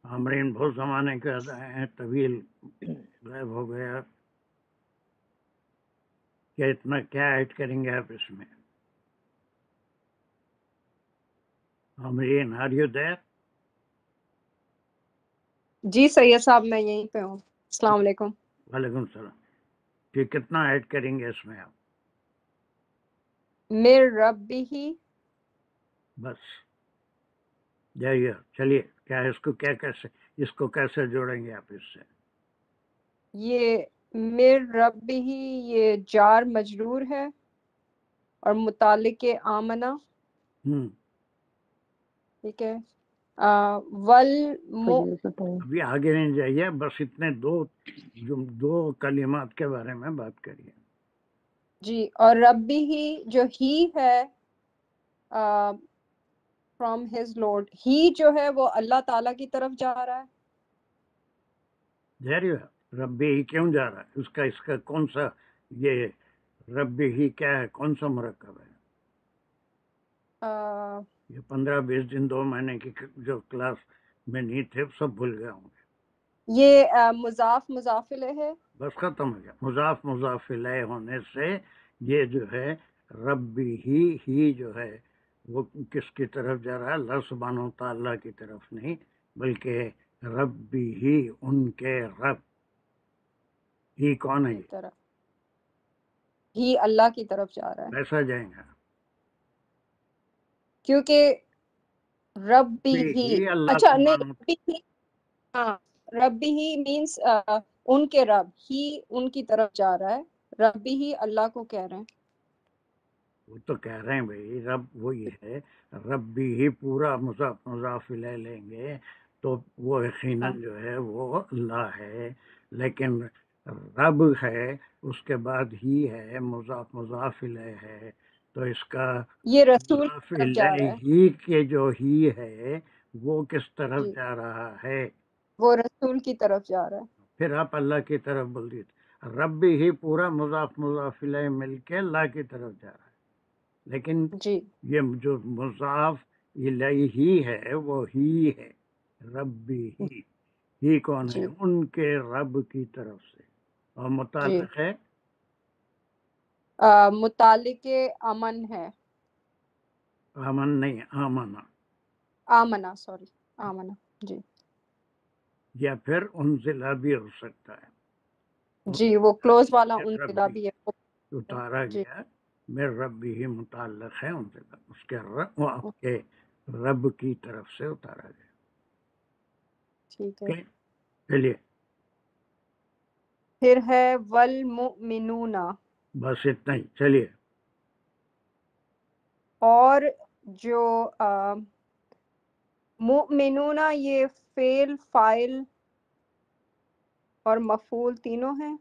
Speaker 1: ہمرین بہت زمانے کے ہیں، طویل غائب ہو گیا، کیا اتنا کیا ایڈ کریں گے آپ اس میں؟ ہمرین آر یو دیر؟
Speaker 4: جی سید صاحب میں یہیں پہ ہوں۔ السلام علیکم۔
Speaker 1: وعلیکم السلام۔ کہ کتنا ایڈ کریں گے اس میں آپ؟
Speaker 4: میر ربی ہی،
Speaker 1: بس جائیے، چلیے، کیا اس کو کیا کیسے اس کو کیسے جوڑیں گے آپ اس سے؟
Speaker 4: یہ میر ربی ہی یہ جار مجرور ہے اور متعلق آمنہ، ٹھیک ہے۔
Speaker 1: ابھی آگے نہیں جائیے، بس اتنے دو کلمات کے بارے میں بات کریے۔
Speaker 4: جی، اور ربی ہی جو ہی ہے فرام ہز لارڈ، ہی جو ہے وہ اللہ تعالیٰ کی طرف جا رہا ہے۔
Speaker 1: جاری ربی ہی کیوں جا رہا ہے؟ اس کا کون سا، یہ ربی ہی کیا ہے، کون سا مرکب ہے؟ یہ 15-20 دن 2 مہینے کی جو کلاس میں نہیں تھے سب بھول گیا ہوں گے۔
Speaker 4: یہ مضاف مضاف الیہ ہے۔
Speaker 1: بس ختم ہو گیا، مضاف مضاف الیہ ہونے سے یہ جو ہے ربی ہی جو ہے وہ کس کی طرف جا رہا ہے؟ اللہ سبحانہ و تعالیٰ کی طرف نہیں، بلکہ ربی ہی، ان کے رب۔ ہی کون ہے؟
Speaker 4: ہی اللہ کی طرف جا رہا ہے۔
Speaker 1: کیسا جائیں گا؟
Speaker 4: کیونکہ ربی ہی،
Speaker 1: اللہ
Speaker 4: اچھا
Speaker 1: سبحانہ،
Speaker 4: نہیں، ربی ہی، ہاں، ربی ہی مینس ان کے رب، ہی ان کی طرف جا رہا ہے، ربی ہی اللہ کو کہہ رہے ہیں۔
Speaker 1: وہ تو کہہ رہے ہیں بھائی رب وہی ہے، ربی ہی پورا مضاف مضاف الیہ لیں گے تو وہ یقیناً جو ہے وہ اللہ ہے، لیکن رب ہے، اس کے بعد ہی ہے، مضاف مضاف الیہ ہے، تو اس کا
Speaker 4: یہ رسول کی
Speaker 1: مضاف
Speaker 4: طرف جا رہا ہے۔
Speaker 1: الیہ کے جو ہی ہے وہ کس طرف
Speaker 4: جی،
Speaker 1: جا رہا ہے؟
Speaker 4: وہ رسول کی طرف جا رہا ہے۔
Speaker 1: پھر آپ اللہ کی طرف بول دیتے، ربی ہی پورا مضاف مضاف الیہ مل کے اللہ کی طرف جا رہا ہے، لیکن
Speaker 4: جی،
Speaker 1: یہ جو مضاف الیہ ہے وہ ہی ہے، ربی ہی کون ہے؟
Speaker 4: جی،
Speaker 1: ان کے رب کی طرف سے، اور
Speaker 4: جی،
Speaker 1: متعلق ہے
Speaker 4: متعلق امن ہے،
Speaker 1: امن نہیں، آمنا،
Speaker 4: آمنہ، سوری، آمنہ، جی
Speaker 1: یا پھر انزلہ بھی ہو سکتا ہے،
Speaker 4: جی، وہ کلوز والا ان ضلع
Speaker 1: ربی
Speaker 4: بھی ہے۔
Speaker 1: اتارا
Speaker 4: جی،
Speaker 1: گیا، میرے ربی ہی متعلق ہے ان سے، اس کے وہ آپ کے رب کی طرف سے اتارا گیا۔
Speaker 4: ٹھیک ہے۔
Speaker 1: چلیے
Speaker 4: پھر ہے والمؤمنون،
Speaker 1: بس اتنا ہی، چلیے
Speaker 4: اور جو مؤمنون یہ فعل فاعل اور مفعول تینوں ہیں۔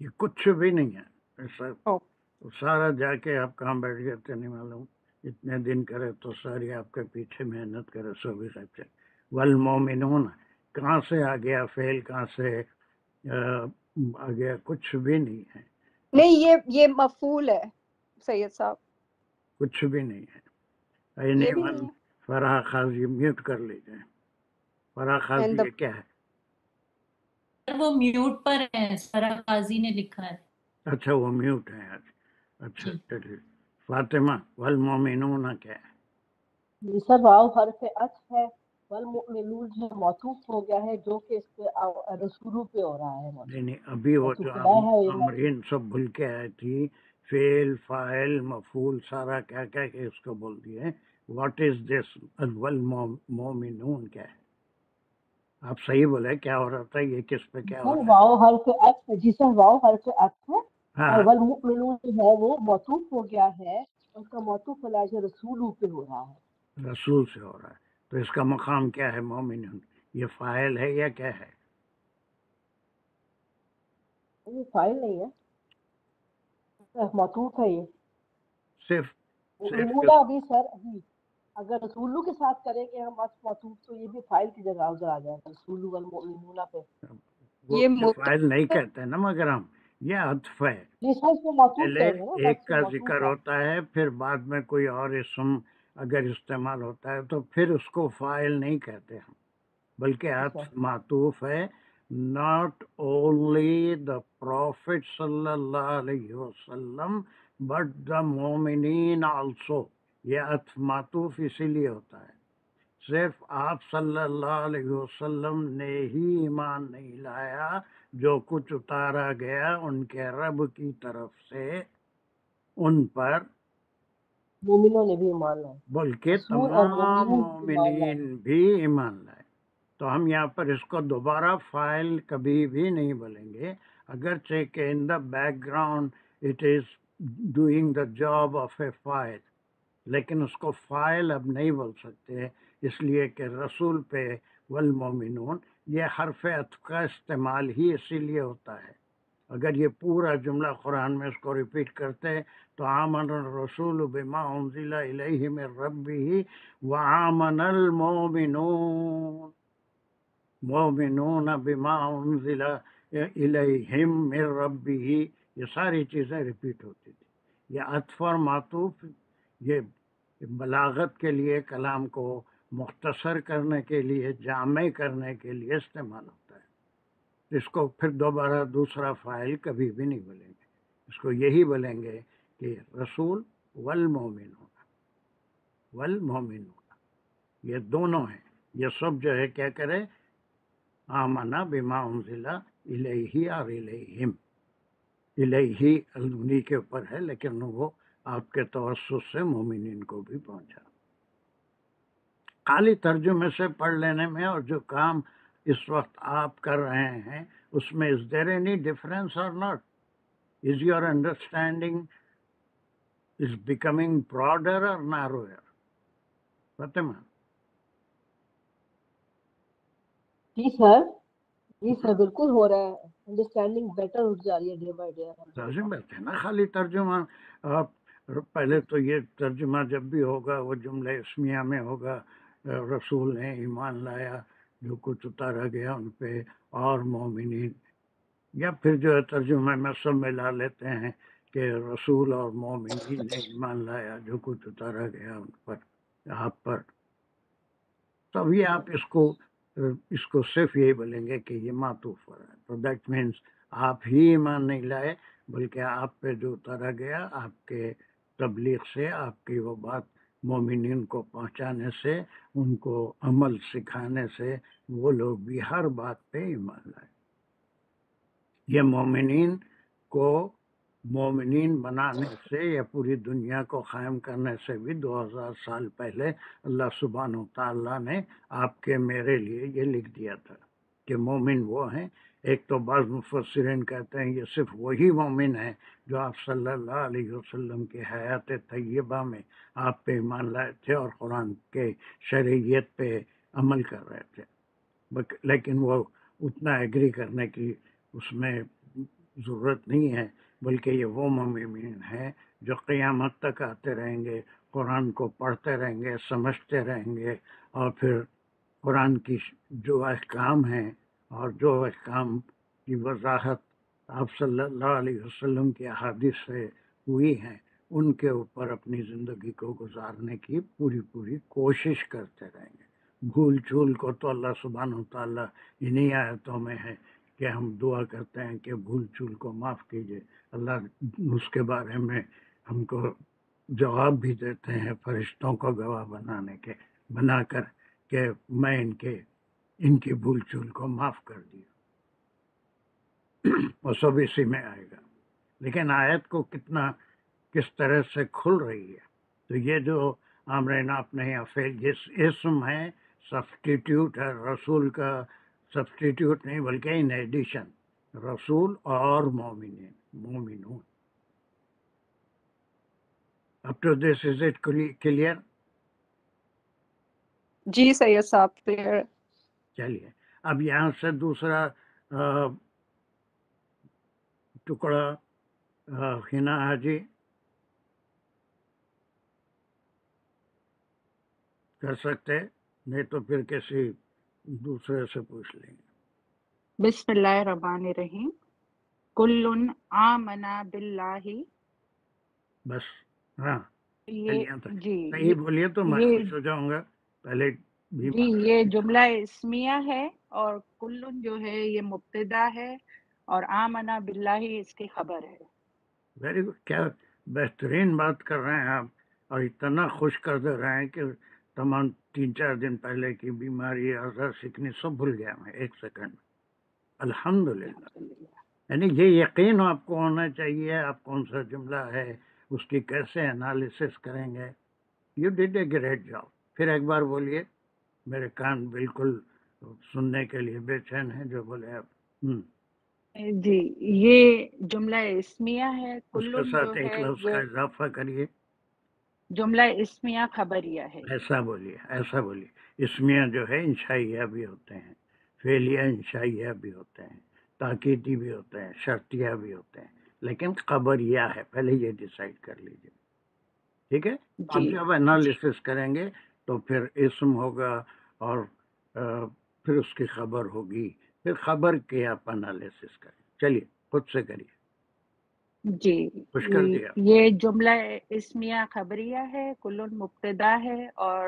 Speaker 1: یہ کچھ بھی نہیں ہے ایسا،
Speaker 4: او،
Speaker 1: سارا جا کے آپ کہاں بیٹھ گئے تھے نہیں معلوم، اتنے دن کرے تو ساری آپ کے پیچھے محنت کرے، سو بھی غائب سے والمومنون کہاں سے آ گیا فعل، کہاں سے آ گیا؟ کچھ بھی نہیں ہے،
Speaker 4: نہیں، یہ مفعول ہے سید صاحب،
Speaker 1: کچھ بھی نہیں ہے۔
Speaker 4: یہ بھی
Speaker 1: اینی
Speaker 4: نہیں
Speaker 1: ون فرح قاضی میوٹ کر لیجیے، فرح قاضی
Speaker 4: ہے۔
Speaker 1: یہ کیا ہے؟
Speaker 5: وہ میوٹ پر ہے، سرا قاضی نے لکھا ہے۔
Speaker 1: اچھا وہ میوٹ ہے آج، اچھا
Speaker 5: جی
Speaker 1: چلیے۔ فاطمہ والمومنون کیا ہے؟
Speaker 6: جی سر، واو حرف عطف ہے، والمؤمنون جو موصوف ہو گیا ہے جو کہ اس پہ رسولوں پہ ہو رہا ہے،
Speaker 1: نہیں نہیں، ابھی وہ جو
Speaker 6: موصوف خدا ہے اور
Speaker 1: امرین سب بھول کے آئی تھی، فعل فاعل مفعول سارا کیا کیا کہ اس کو بول دیے. واٹ از دس والمومنون کیا ہے؟ آپ صحیح بولے، کیا ہو رہا تھا، یہ کس پہ کیا ہو
Speaker 6: سر
Speaker 1: رہا ہے؟
Speaker 6: واو حرف عطف، جی سر واو حرف عطف ہے،
Speaker 1: ہاں
Speaker 6: اور والمؤمنون جو ہے وہ موصوف ہو گیا ہے، اس کا موصوف علیہ رسولوں پہ ہو رہا ہے.
Speaker 1: رسول سے ہو رہا ہے، تو اس کا مقام کیا ہے؟ مومنون یہ فاعل ہے یا کیا ہے؟
Speaker 6: یہ فائل نہیں ہے، موصوف ہے یہ.
Speaker 1: صرف
Speaker 6: مؤمنون ابھی سر ابھی اگر رسولوں کے ساتھ کریں گے ہم موصوف تو یہ بھی فائل کی جگہ ادھر آ جائے گا، رسول والمؤمنون پہ.
Speaker 1: وہ
Speaker 4: یہ
Speaker 1: فاعل نہیں کہتے نا، مگر ہم یہ عطف ہے.
Speaker 6: جی سر اس کو موصوف
Speaker 1: پہلے
Speaker 6: کہیں گے نا،
Speaker 1: ایک
Speaker 6: بس
Speaker 1: کا
Speaker 6: موصوف
Speaker 1: ذکر
Speaker 6: ہے.
Speaker 1: ہوتا ہے، پھر بعد میں کوئی اور اسم اگر استعمال ہوتا ہے تو پھر اس کو فاعل نہیں کہتے ہم، بلکہ عطف معطوف ہے. ناٹ اونلی دا پروفٹ صلی اللہ علیہ وسلم بٹ دا مومنین آلسو. یہ عطف معطوف اسی لیے ہوتا ہے، صرف آپ صلی اللہ علیہ وسلم نے ہی ایمان نہیں لایا، جو کچھ اتارا گیا ان کے رب کی طرف سے ان پر،
Speaker 6: مومنوں نے بھی ایمان لائے،
Speaker 1: بلکہ
Speaker 6: رسول اور
Speaker 1: تمام
Speaker 6: مومنین بھی ایمان لائے.
Speaker 1: مومنین بھی ایمان لائے. تو ہم یہاں پر اس کو دوبارہ فائل کبھی بھی نہیں بولیں گے، اگرچہ کہ in the background it is doing the job of a file, لیکن اس کو فائل اب نہیں بول سکتے، اس لیے کہ رسول پہ والمومنون یہ حرف عطف کا استعمال ہی اسی لیے ہوتا ہے. اگر یہ پورا جملہ قرآن میں اس کو ریپیٹ کرتے تو آمن الرسول بما انزل الیہ من ربہ وآمن المؤمنون، مومنون بما انزل الیہم من ربہ، یہ ساری چیزیں ریپیٹ ہوتی تھی. یہ عطف اور معطوف یہ بلاغت کے لیے، کلام کو مختصر کرنے کے لیے، جامع کرنے کے لیے استعمال ہوتا ہے. اس کو پھر دوبارہ دوسرا فاعل کبھی بھی نہیں بولیں گے، اس کو یہی بولیں گے کہ رسول والمومنون، والمومنون یہ دونوں ہیں. یہ سب جو ہے کیا کرے، آمنا بما انزل الیہ اور الیہم، الیہ انہی کے اوپر ہے لیکن وہ آپ کے توسط سے مومنین کو بھی پہنچا. خالی ترجمے سے پڑھ لینے میں اور جو کام اس وقت آپ کر رہے ہیں اس میں از دیر اینی ڈفرینس اور not? Is your understanding is becoming broader اور ناروئر؟ فاطمہ
Speaker 6: جی سر بالکل ہو رہا ہے، انڈرسٹینڈنگ بیٹر ہو جا رہی ہے ڈے بائی ڈے.
Speaker 1: لازم بات ہے نا، خالی ترجمہ آپ پہلے تو یہ ترجمہ جب بھی ہوگا وہ جملہ اسمیہ میں ہوگا، رسول نے ایمان لایا جو کچھ اتارا گیا ان پہ اور مومنین، یا پھر جو ہے ترجمہ میں سب ملا لیتے ہیں کہ رسول اور مومنین نے ایمان لایا جو کچھ اتارا گیا ان پر، آپ پر. تبھی آپ اس کو صرف یہی بولیں گے کہ یہ معطوف ہو رہا ہے. تو دیٹ مینس آپ ہی ایمان نہیں لائے، بلکہ آپ پہ جو اتارا گیا آپ کے تبلیغ سے، آپ کی وہ بات مومنین کو پہنچانے سے، ان کو عمل سکھانے سے وہ لوگ بھی ہر بات پہ ایمان لائے. یہ مومنین کو مومنین بنانے سے یا پوری دنیا کو قائم کرنے سے بھی 2000 سال پہلے اللہ سبحانہ و تعالیٰ نے آپ کے میرے لیے یہ لکھ دیا تھا کہ مومن وہ ہیں. ایک تو بعض مفسرین کہتے ہیں یہ صرف وہی مومن ہیں جو آپ صلی اللہ علیہ وسلم کی حیات طیبہ میں آپ پہ ایمان لائے تھے اور قرآن کے شرعیت پہ عمل کر رہے تھے، لیکن وہ اتنا ایگری کرنے کی اس میں ضرورت نہیں ہے، بلکہ یہ وہ مومنین ہیں جو قیامت تک آتے رہیں گے، قرآن کو پڑھتے رہیں گے، سمجھتے رہیں گے، اور پھر قرآن کی جو احکام ہیں اور جو احکام کی وضاحت آپ صلی اللہ علیہ وسلم کی احادیث سے ہوئی ہیں ان کے اوپر اپنی زندگی کو گزارنے کی پوری کوشش کرتے رہیں گے. بھول چول کو تو اللہ سبحانہ و تعالیٰ انہی آیتوں میں ہے کہ ہم دعا کرتے ہیں کہ بھول چول کو معاف کیجئے. اللہ اس کے بارے میں ہم کو جواب بھی دیتے ہیں فرشتوں کو گواہ بنا کر کہ میں ان کی بھول چول کو معاف کر دیا. وہ سب اسی میں آئے گا. لیکن آیت کو کس طرح سے کھل رہی ہے. تو یہ جو آمرین آپ نے یا فعل اسم ہے، سبسٹیٹیوٹ ہے، رسول کا سبسٹیٹیوٹ نہیں بلکہ ان ایڈیشن رسول اور مومنون. Up to this, is it clear?
Speaker 4: جی سید صاحب clear.
Speaker 1: چلیے اب یہاں سے دوسرا ٹکڑا ہنا حاجی کر سکتے، نہیں تو پھر کسی دوسرے سے پوچھ لیں گے.
Speaker 7: بسم اللہ الرحمن الرحیم. کل آمنا باللہ.
Speaker 1: بس ہاں
Speaker 7: یہ جی
Speaker 1: صحیح بولیے تو میں
Speaker 7: یہ
Speaker 1: خوش ہو جاؤں گا. پہلے بھی
Speaker 7: جی یہ جملہ اسمیہ ہے اور کلن جو ہے یہ مبتدا ہے اور آمنا باللہ اس کی خبر ہے.
Speaker 1: Very good. کیا بہترین بات کر رہے ہیں آپ، اور اتنا خوش کر دے رہے ہیں کہ تمام 3-4 دن پہلے کی بیماری ازر سیکھنی سب بھول گیا میں ایک سیکنڈ میں. الحمدللہ. یعنی یہ یقین آپ کو ہونا چاہیے آپ کون سا جملہ ہے اس کی کیسے انالیسس کریں گے. You did a great job. پھر ایک بار بولیے، میرے کان بالکل سننے کے لیے بے چین ہیں جو بولے آپ.
Speaker 7: جی یہ جملہ اسمیہ ہے.
Speaker 1: اس کے
Speaker 7: کلن جو
Speaker 1: ساتھ ایک
Speaker 7: ہے
Speaker 1: لفظ کا
Speaker 7: یہ
Speaker 1: اضافہ کریے.
Speaker 7: جملہ اسمیہ خبریہ ہے.
Speaker 1: ایسا بولیے. اسمیہ جو ہے انشائیہ بھی ہوتے ہیں، فعلیہ انشائیہ بھی ہوتے ہیں، تاکیدی بھی ہوتے ہیں، شرطیہ بھی ہوتے ہیں، لیکن خبریہ ہے. پہلے یہ ڈیسائیڈ کر لیجیے. ٹھیک ہے. آپ
Speaker 7: جی
Speaker 1: جب انالیسس کریں گے تو پھر اسم ہوگا اور پھر اس کی خبر ہوگی. پھر خبر کے آپ انالیسس کریں. چلیے خود سے کریے.
Speaker 7: جی
Speaker 1: خوش کر دیا.
Speaker 7: یہ جملہ اسمیہ خبریہ ہے. کلن مبتدا ہے اور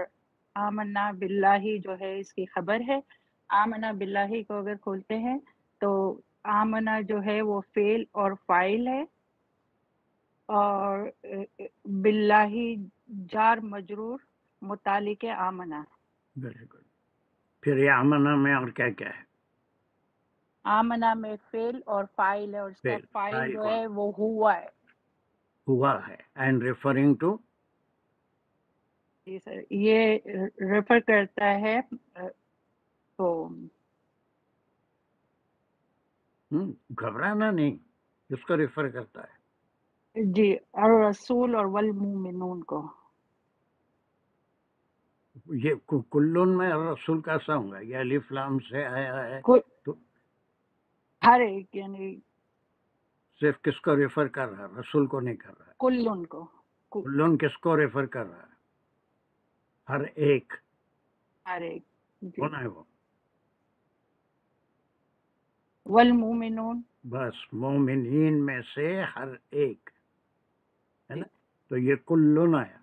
Speaker 7: آمنا باللہ جو ہے اس کی خبر ہے. آمنا باللہ کو اگر کھولتے ہیں تو آمنا جو ہے وہ فعل اور فاعل ہے اور باللہ جار مجرور متعلق آمنا.
Speaker 1: Very good. پھر یہ آمنہ میں اور کیا کیا ہے؟
Speaker 7: آمنا میں فعل اور فاعل ہے اور اس کا فاعل جو ہے وہ ہوا ہے.
Speaker 1: And referring to.
Speaker 7: Ji sir یہ ریفر کرتا ہے تو
Speaker 1: گھبرانا نہیں، اس کو ریفر کرتا ہے.
Speaker 7: جی اور رسول اور والمومنون کو.
Speaker 1: یہ کلن میں رسول کیسا ہوں گا؟ یہ الف لام سے آیا ہے تو
Speaker 7: ہر ایک یعنی
Speaker 1: صرف کس کو ریفر کر رہا ہے؟ رسول کو نہیں کر رہا ہے.
Speaker 7: کلن کو.
Speaker 1: کلن کس کو ریفر کر رہا ہے؟ ہر ایک.
Speaker 7: ہر ایک.
Speaker 1: کون ہے وہ؟
Speaker 7: والمومنون.
Speaker 1: بس مومنین میں سے ہر ایک ہے نا. تو یہ کلن آیا.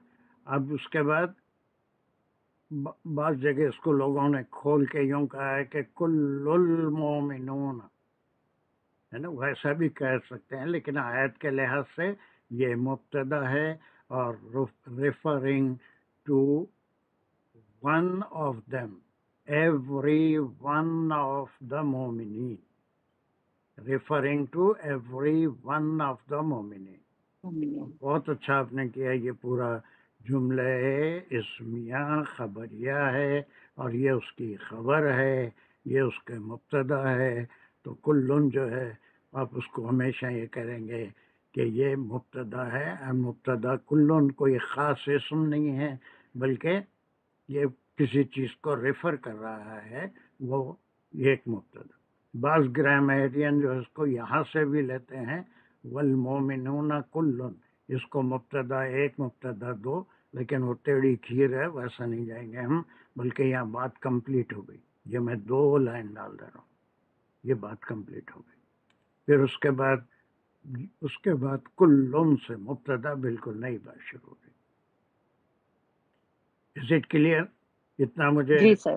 Speaker 1: اب اس کے بعد بعض جگہ اس کو لوگوں نے کھول کے یوں کہا ہے کہ کل المومنون ہے نا. ویسا بھی کہہ سکتے ہیں لیکن آیت کے لحاظ سے یہ مبتدا ہے اور referring to one of them, every one of the مومنین. Referring to every one of the مومنین. بہت اچھا آپ نے کیا. یہ پورا جملہ اسمیہ خبریہ ہے اور یہ اس کی خبر ہے، یہ اس کے مبتدا ہے. تو کلن جو ہے آپ اس کو ہمیشہ یہ کریں گے کہ یہ مبتدا ہے. مبتدا کلن کوئی خاص اسم نہیں ہے بلکہ یہ کسی چیز کو ریفر کر رہا ہے، وہ ایک مبتدا. بعض گرامیرین جو اس کو یہاں سے بھی لیتے ہیں والمومنون کلن، اس کو مبتدا ایک مبتدا دو، لیکن وہ ٹیڑھی کھیر ہے، ویسا نہیں جائیں گے ہم، بلکہ یہاں بات کمپلیٹ ہو گئی. یہ میں 2 لائن ڈال دے رہا ہوں، یہ بات کمپلیٹ ہو گئی. پھر اس کے بعد کلن سے مبتدا بالکل نئی بات شروع ہو گئی. Is it clear? اتنا مجھے
Speaker 7: جی سر.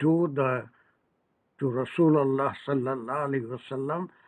Speaker 1: to Rasulullah sallallahu alaihi wasallam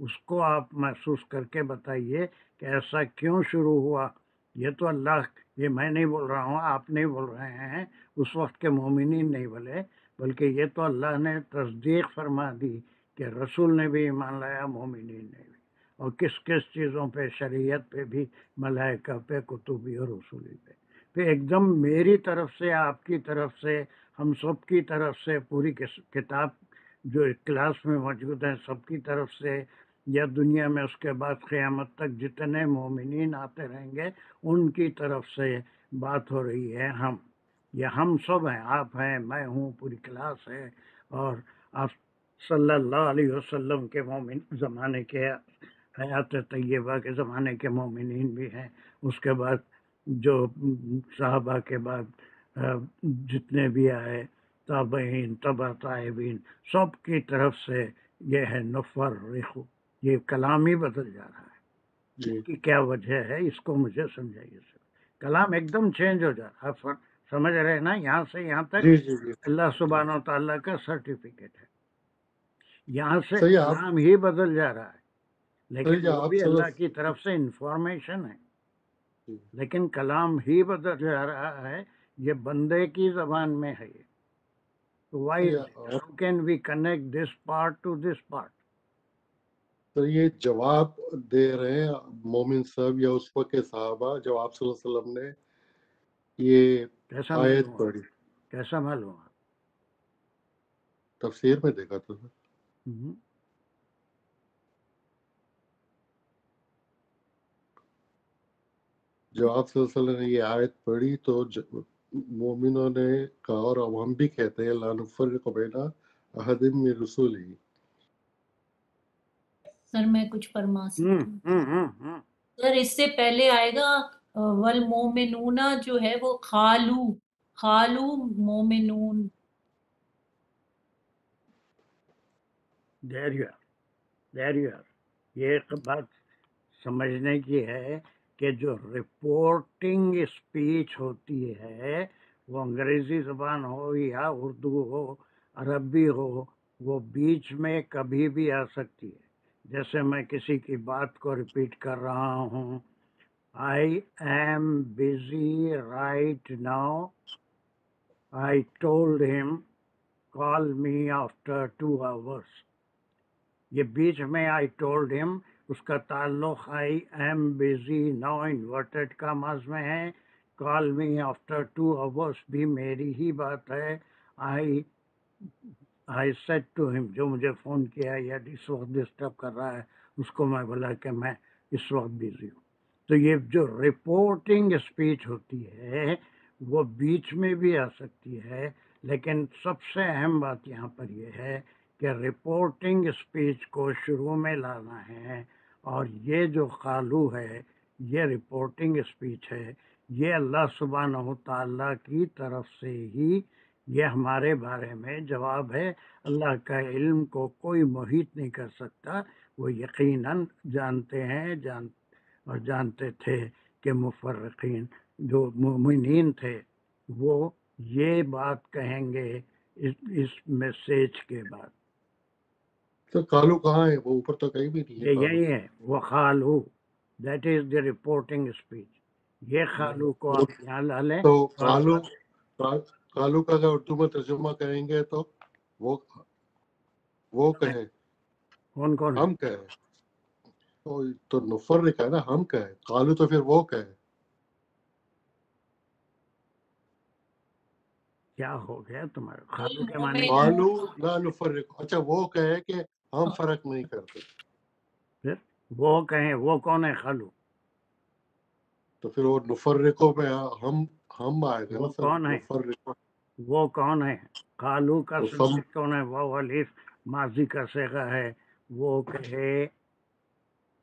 Speaker 1: اس کو آپ محسوس کر کے بتائیے کہ ایسا کیوں شروع ہوا. یہ تو اللہ، یہ میں نہیں بول رہا ہوں، آپ نہیں بول رہے ہیں، اس وقت کے مومنین نہیں بولے، بلکہ یہ تو اللہ نے تصدیق فرما دی کہ رسول نے بھی ایمان لایا، مومنین نے بھی. اور کس کس چیزوں پہ؟ شریعت پہ بھی، ملائکہ پہ، کتبی اور رسولی پہ. پھر ایک دم میری طرف سے، آپ کی طرف سے، ہم سب کی طرف سے، پوری کتاب جو کلاس میں موجود ہیں سب کی طرف سے، یا دنیا میں اس کے بعد قیامت تک جتنے مومنین آتے رہیں گے ان کی طرف سے بات ہو رہی ہے. ہم سب ہیں، آپ ہیں، میں ہوں، پوری کلاس ہے. اور آپ صلی اللہ علیہ وسلم کے مومن زمانے کے، حیات طیبہ کے زمانے کے مومنین بھی ہیں. اس کے بعد جو صحابہ کے بعد جتنے بھی آئے، تابعین، تبع تابعین، سب کی طرف سے یہ ہے نفرق. یہ کلام ہی بدل جا رہا ہے. اس کی کیا وجہ ہے؟ اس کو مجھے سمجھائیے. کلام ایک دم چینج ہو جا رہا ہے. آپ سمجھ رہے ہیں نا؟ یہاں سے یہاں تک اللہ سبحانہ و تعالیٰ کا سرٹیفکیٹ ہے. یہاں سے کلام ہی بدل جا رہا ہے، لیکن وہ بھی اللہ کی طرف سے انفارمیشن ہے. لیکن کلام ہی بدل جا رہا ہے. یہ بندے کی زبان میں ہے. Why how can we connect this part to this part?
Speaker 8: تو یہ جواب دے رہے ہیں مومن صاحب یا اس وقت کے صحابہ جب آپ صلی اللہ علیہ وسلم نے یہ آیت پڑھی.
Speaker 1: کیسا معلوم؟
Speaker 8: تفسیر میں دیکھا تھا سر. جو آپ صلی اللہ علیہ وسلم نے یہ آیت پڑھی تو مومنوں نے کہا، اور اب ہم بھی کہتے ہیں لا نفرق بین احد من رسولہ.
Speaker 5: سر میں کچھ فرما سکتی ہوں؟ سر اس سے پہلے آئے گا والمومنون، جو ہے وہ خالو مومنون.
Speaker 1: There you are. یہ ایک بات سمجھنے کی ہے کہ جو رپورٹنگ اسپیچ ہوتی ہے، وہ انگریزی زبان ہو یا اردو ہو، عربی ہو، وہ بیچ میں کبھی بھی آ سکتی ہے. جیسے میں کسی کی بات کو ریپیٹ کر رہا ہوں، I am busy right now. I told him call me after 2 hours. یہ بیچ میں I told him، اس کا تعلق I am busy now inverted commas میں ہے. call me after 2 hours بھی میری ہی بات ہے. I said to him، جو مجھے فون کیا یا اس وقت ڈسٹرب کر رہا ہے اس کو میں بولا کہ میں اس وقت بیزی ہوں. تو یہ جو رپورٹنگ اسپیچ ہوتی ہے وہ بیچ میں بھی آ سکتی ہے. لیکن سب سے اہم بات یہاں پر یہ ہے کہ رپورٹنگ اسپیچ کو شروع میں لانا ہے. اور یہ جو قالو ہے یہ رپورٹنگ اسپیچ ہے. یہ اللہ سبحانہ و تعالیٰ کی طرف سے ہی یہ ہمارے بارے میں جواب ہے. اللہ کا علم کو کوئی محیط نہیں کر سکتا. وہ یقیناً جانتے ہیں اور جانتے تھے کہ مفرقین جو مومنین تھے وہ یہ بات کہیں گے اس میسیج کے بعد.
Speaker 8: تو قالو کہاں ہے؟ وہ اوپر تو کہیں بھی نہیں ہے.
Speaker 1: یہی ہے وہ قالو، that is the reporting speech. یہ قالو کو آپ یہاں لا لیں.
Speaker 8: تو قالو کا اگر اردو میں ترجمہ کریں گے تو وہ کہے،
Speaker 1: کون
Speaker 8: ہم کہے. تو نفرق ہے نا، ہم کہے. قالو تو پھر وہ کہے.
Speaker 1: کیا ہو گیا تمہارے قالو کے معنی؟
Speaker 8: قالو لا نفرق. اچھا وہ کہے کہ ہم فرق نہیں کرتے.
Speaker 1: پھر وہ کہیں، وہ کون ہے قالو؟
Speaker 8: تو پھر وہ نفرقوں میں ہم آئے گا نا سر.
Speaker 1: کون ہے وہ کون ہے؟ قالو کا سبجیکٹ کون ہے؟ وہ الف ماضی کا صیغہ ہے. وہ کہے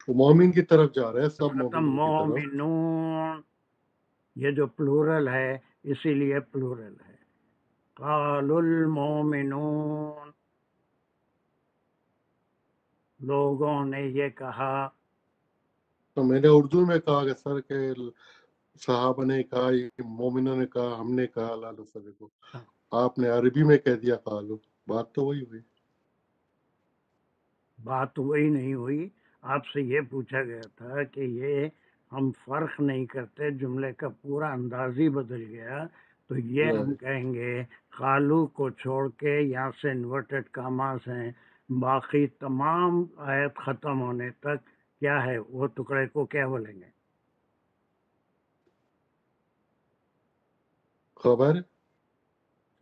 Speaker 8: مومن کی طرف جا رہے ہیں، سب
Speaker 1: مومنون. یہ جو پلورل ہے اسی لیے پلورل ہے. قال المومنون، لوگوں نے یہ کہا.
Speaker 8: تو میں نے اردو میں کہا کہ سر کہ صحابہ نے کہا، مومنوں نے کہا، ہم نے کہا لا نفرق. آپ نے عربی میں کہہ دیا قالو. بات تو وہی ہوئی.
Speaker 1: بات وہی نہیں ہوئی. آپ سے یہ پوچھا گیا تھا کہ یہ ہم فرق نہیں کرتے, جملے کا پورا انداز ہی بدل گیا. تو یہ ہم کہیں گے قالو کو چھوڑ کے یہاں سے انورٹڈ کاماز ہیں, باقی تمام آیت ختم ہونے تک کیا ہے وہ ٹکڑے کو کیا بولیں گے؟
Speaker 8: خبر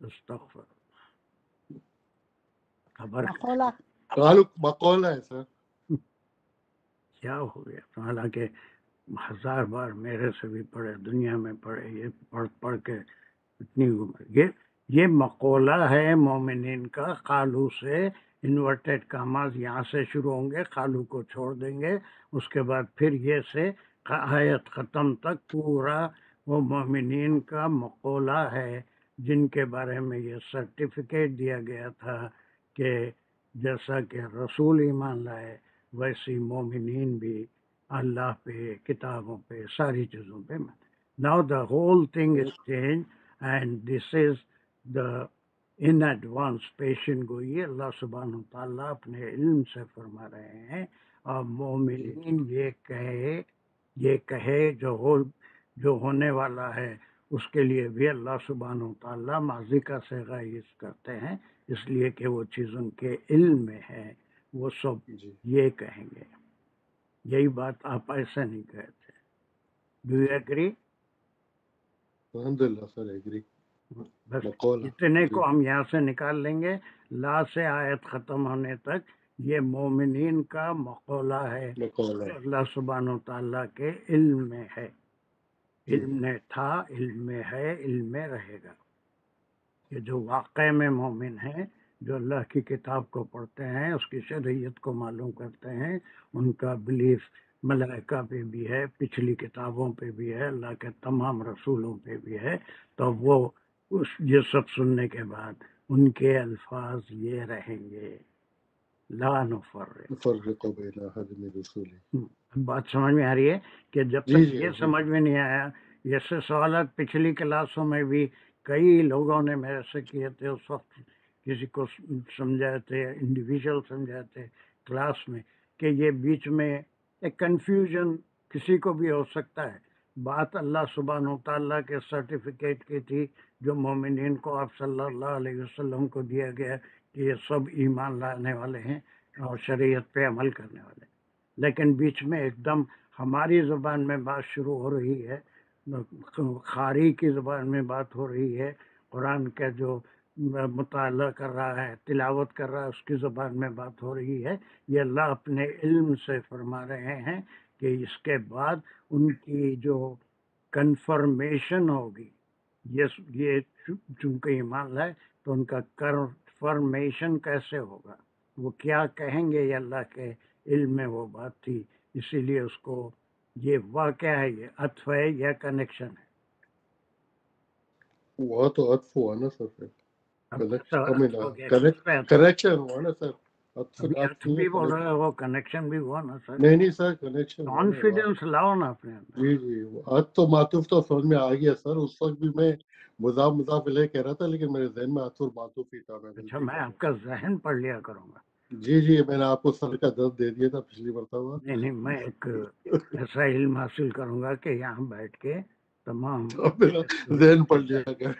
Speaker 1: استغفر. خبر
Speaker 2: مقولہ
Speaker 8: قالو مقولہ ہے سر.
Speaker 1: کیا ہو گیا؟ حالانکہ 1000 بار میرے سے بھی پڑھے, دنیا میں پڑھے, یہ پڑھ پڑھ کے اتنی عمر. یہ مقولہ ہے مومنین کا. قالو سے انورٹڈ کاماز یہاں سے شروع ہوں گے, قالو کو چھوڑ دیں گے, اس کے بعد پھر یہ سے آیت ختم تک پورا وہ مومنین کا مقولہ ہے, جن کے بارے میں یہ سرٹیفکیٹ دیا گیا تھا کہ جیسا کہ رسول ایمان لائے ویسی مومنین بھی اللہ پہ, کتابوں پہ, ساری چیزوں پہ. Now the whole thing is changed, and this is the in advance پیشن گوئی اللہ سبحانہ تعالیٰ اپنے علم سے فرما رہے ہیں. اور مومنین یہ کہے جو ہونے والا ہے اس کے لیے بھی اللہ سبحانہ تعالیٰ ماضی کا صیغہ یوز کرتے ہیں, اس لیے کہ وہ چیزوں کے علم میں ہے. وہ سب یہ کہیں گے. یہی بات آپ ایسا نہیں کہتے. Do you agree?
Speaker 8: الحمدللہ سر ایگری.
Speaker 1: بس اتنے کو ہم یہاں سے نکال لیں گے. لا سے آیت ختم ہونے تک یہ مومنین کا مقولہ ہے, اللہ سبحانہ و تعالیٰ کے علم میں ہے. علم میں تھا, علم میں ہے, علم میں رہے گا. یہ جو واقع میں مومن ہیں, جو اللہ کی کتاب کو پڑھتے ہیں, اس کی شریعت کو معلوم کرتے ہیں, ان کا بلیف ملائکہ پہ بھی ہے, پچھلی کتابوں پہ بھی ہے, اللہ کے تمام رسولوں پہ بھی ہے. تو وہ یہ سب سننے کے بعد ان کے الفاظ یہ رہیں گے, لا نفرق
Speaker 8: بین احد من رسولہ.
Speaker 1: بات سمجھ میں آ رہی ہے کہ جب تک یہ سمجھ میں نہیں آیا, جیسے سوالات پچھلی کلاسوں میں بھی کئی لوگوں نے میرے سے کیے تھے, اس وقت کسی کو سمجھائے تھے, انڈیویجول سمجھائے تھے کلاس میں, کہ یہ بیچ میں ایک کنفیوژن کسی کو بھی ہو سکتا ہے. بات اللہ سبحانہ و تعالیٰ کے سرٹیفکیٹ کی تھی جو مومنین کو آپ صلی اللہ علیہ وسلم کو دیا گیا کہ یہ سب ایمان لانے والے ہیں اور شریعت پہ عمل کرنے والے. لیکن بیچ میں ایک دم ہماری زبان میں بات شروع ہو رہی ہے, قاری کی زبان میں بات ہو رہی ہے, قرآن کا جو مطالعہ کر رہا ہے, تلاوت کر رہا ہے, اس کی زبان میں بات ہو رہی ہے. یہ اللہ اپنے علم سے فرما رہے ہیں کہ اس کے بعد ان کی جو کنفرمیشن ہوگی, یہ چونکہ ایمان لائے تو ان کا کنفرمیشن کیسے ہوگا, وہ کیا کہیں گے, یہ اللہ کے علم میں وہ بات تھی. اسی لیے اس کو یہ واقعہ ہے, یہ عطف ہے یا کنیکشن ہے؟
Speaker 8: وہ تو عطف ہوا نا سر,
Speaker 1: کنیکشن
Speaker 8: کنیکشن ہوا نا سر.
Speaker 1: عطف بھی بول رہے ہو, کنیکشن بھی ہوا نا سر.
Speaker 8: نہیں سر, کنیکشن
Speaker 1: کانفیڈنس لاؤ نا اپنے اندر.
Speaker 8: جی عطف تو معطوف تو سمجھ میں آ گیا سر. اس وقت بھی میں مضاف الیہ کہہ رہا تھا, لیکن میرے ذہن میں عطف اور معطوف ہی تھا.
Speaker 1: اچھا, میں آپ کا ذہن پڑھ لیا کروں گا.
Speaker 8: جی میں نے آپ کو سر کا درد دے دیا تھا پچھلی مرتبہ.
Speaker 1: نہیں, میں ایک ایسا علم حاصل کروں گا کہ یہاں بیٹھ کے تمام
Speaker 8: ذہن پڑھ لیا کر,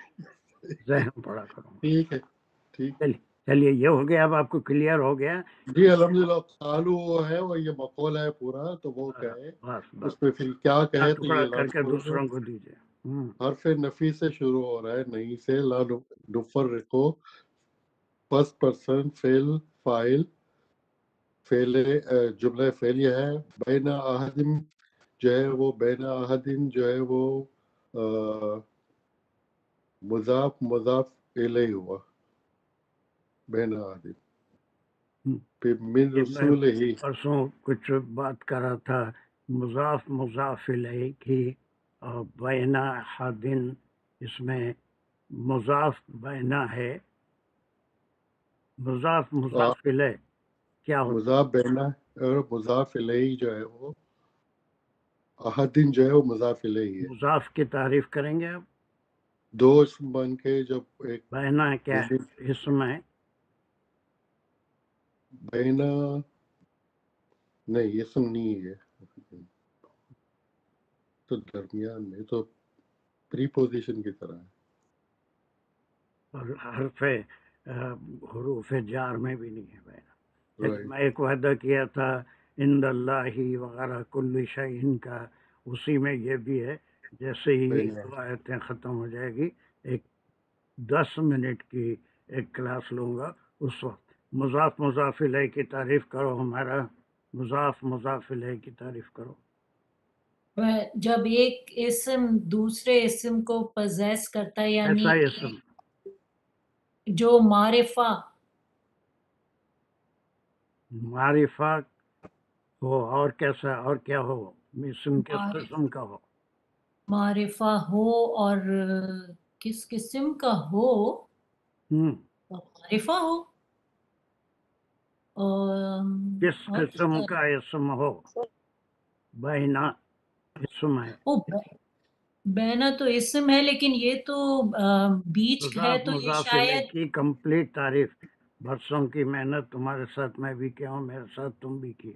Speaker 1: ذہن پڑھا کروں گا.
Speaker 8: ٹھیک ہے.
Speaker 1: چلیے یہ ہو گیا, اب آپ کو کلیئر ہو گیا.
Speaker 8: جی الحمدللہ. قالو وہ ہے, وہ یہ مقول ہے پورا, تو وہ کہے اس پہ پھر کیا کہے, تو یہ
Speaker 1: کر کے دوسروں کو دیجیے.
Speaker 8: حرف نفی سے شروع ہو رہا ہے, نہیں سے. لا نفرقو فرسٹ پرسن فعل فاعل, فعل جملہ فعلیہ ہے. بین احدم جو ہے وہ, بین احدن جو ہے وہ مضاف الیہ ہوا, بین احدن. پھر من رسول ہی,
Speaker 1: پرسوں کچھ بات کر رہا تھا مضاف الیہ کی, اور بین احدن اس میں مضاف بینا ہے, مضاف الیہ کیا ہوتا ہے؟
Speaker 8: مضاف بینا اور مضاف الیہ جو ہے وہ احدن جو ہے وہ مضاف الیہ ہے.
Speaker 1: مضاف کی تعریف کریں گے آپ؟
Speaker 8: دو اسم بن کے جب ایک
Speaker 1: بینا کیا ہے؟ اسم ہے.
Speaker 8: بینا نہیں یہ اسم نہیں ہے، تو درمیان میں تو پری پوزیشن کی طرح ہے.
Speaker 1: اور حرف حروف جار میں بھی نہیں ہے بہن.
Speaker 8: Right.
Speaker 1: میں ایک وعدہ کیا تھا عند اللہ وغیرہ کل شیء کا، اسی میں یہ بھی ہے. جیسے ہی
Speaker 8: Right.
Speaker 1: دو آیتیں ختم ہو جائے گی، ایک 10 منٹ کی ایک کلاس لوں گا. اس وقت مضاف مضاف الیہ کی تعریف کرو، ہمارا مضاف مضاف الیہ کی تعریف کرو.
Speaker 5: جب ایک اسم دوسرے اسم کو پزیس کرتا ہے، یعنی
Speaker 1: ایسا اسم
Speaker 5: جو معرفہ
Speaker 1: معرفہ ہو اور کیسا اور کیا ہو، اسم کس قسم کا ہو.
Speaker 5: معرفہ ہو اور کس قسم کا ہو، معرفہ ہو
Speaker 1: کس قسم کا اسم ہو. بہنا اسم ہے،
Speaker 5: بینا تو اسم ہے، لیکن یہ تو بیچ ہے،
Speaker 1: مضاف
Speaker 5: تو یہ
Speaker 1: مضاف الیہ
Speaker 5: شاید
Speaker 1: کی کمپلیٹ تعریف. برسوں کی محنت تمہارے ساتھ میں بھی کیا ہوں، میرے ساتھ تم بھی کیے.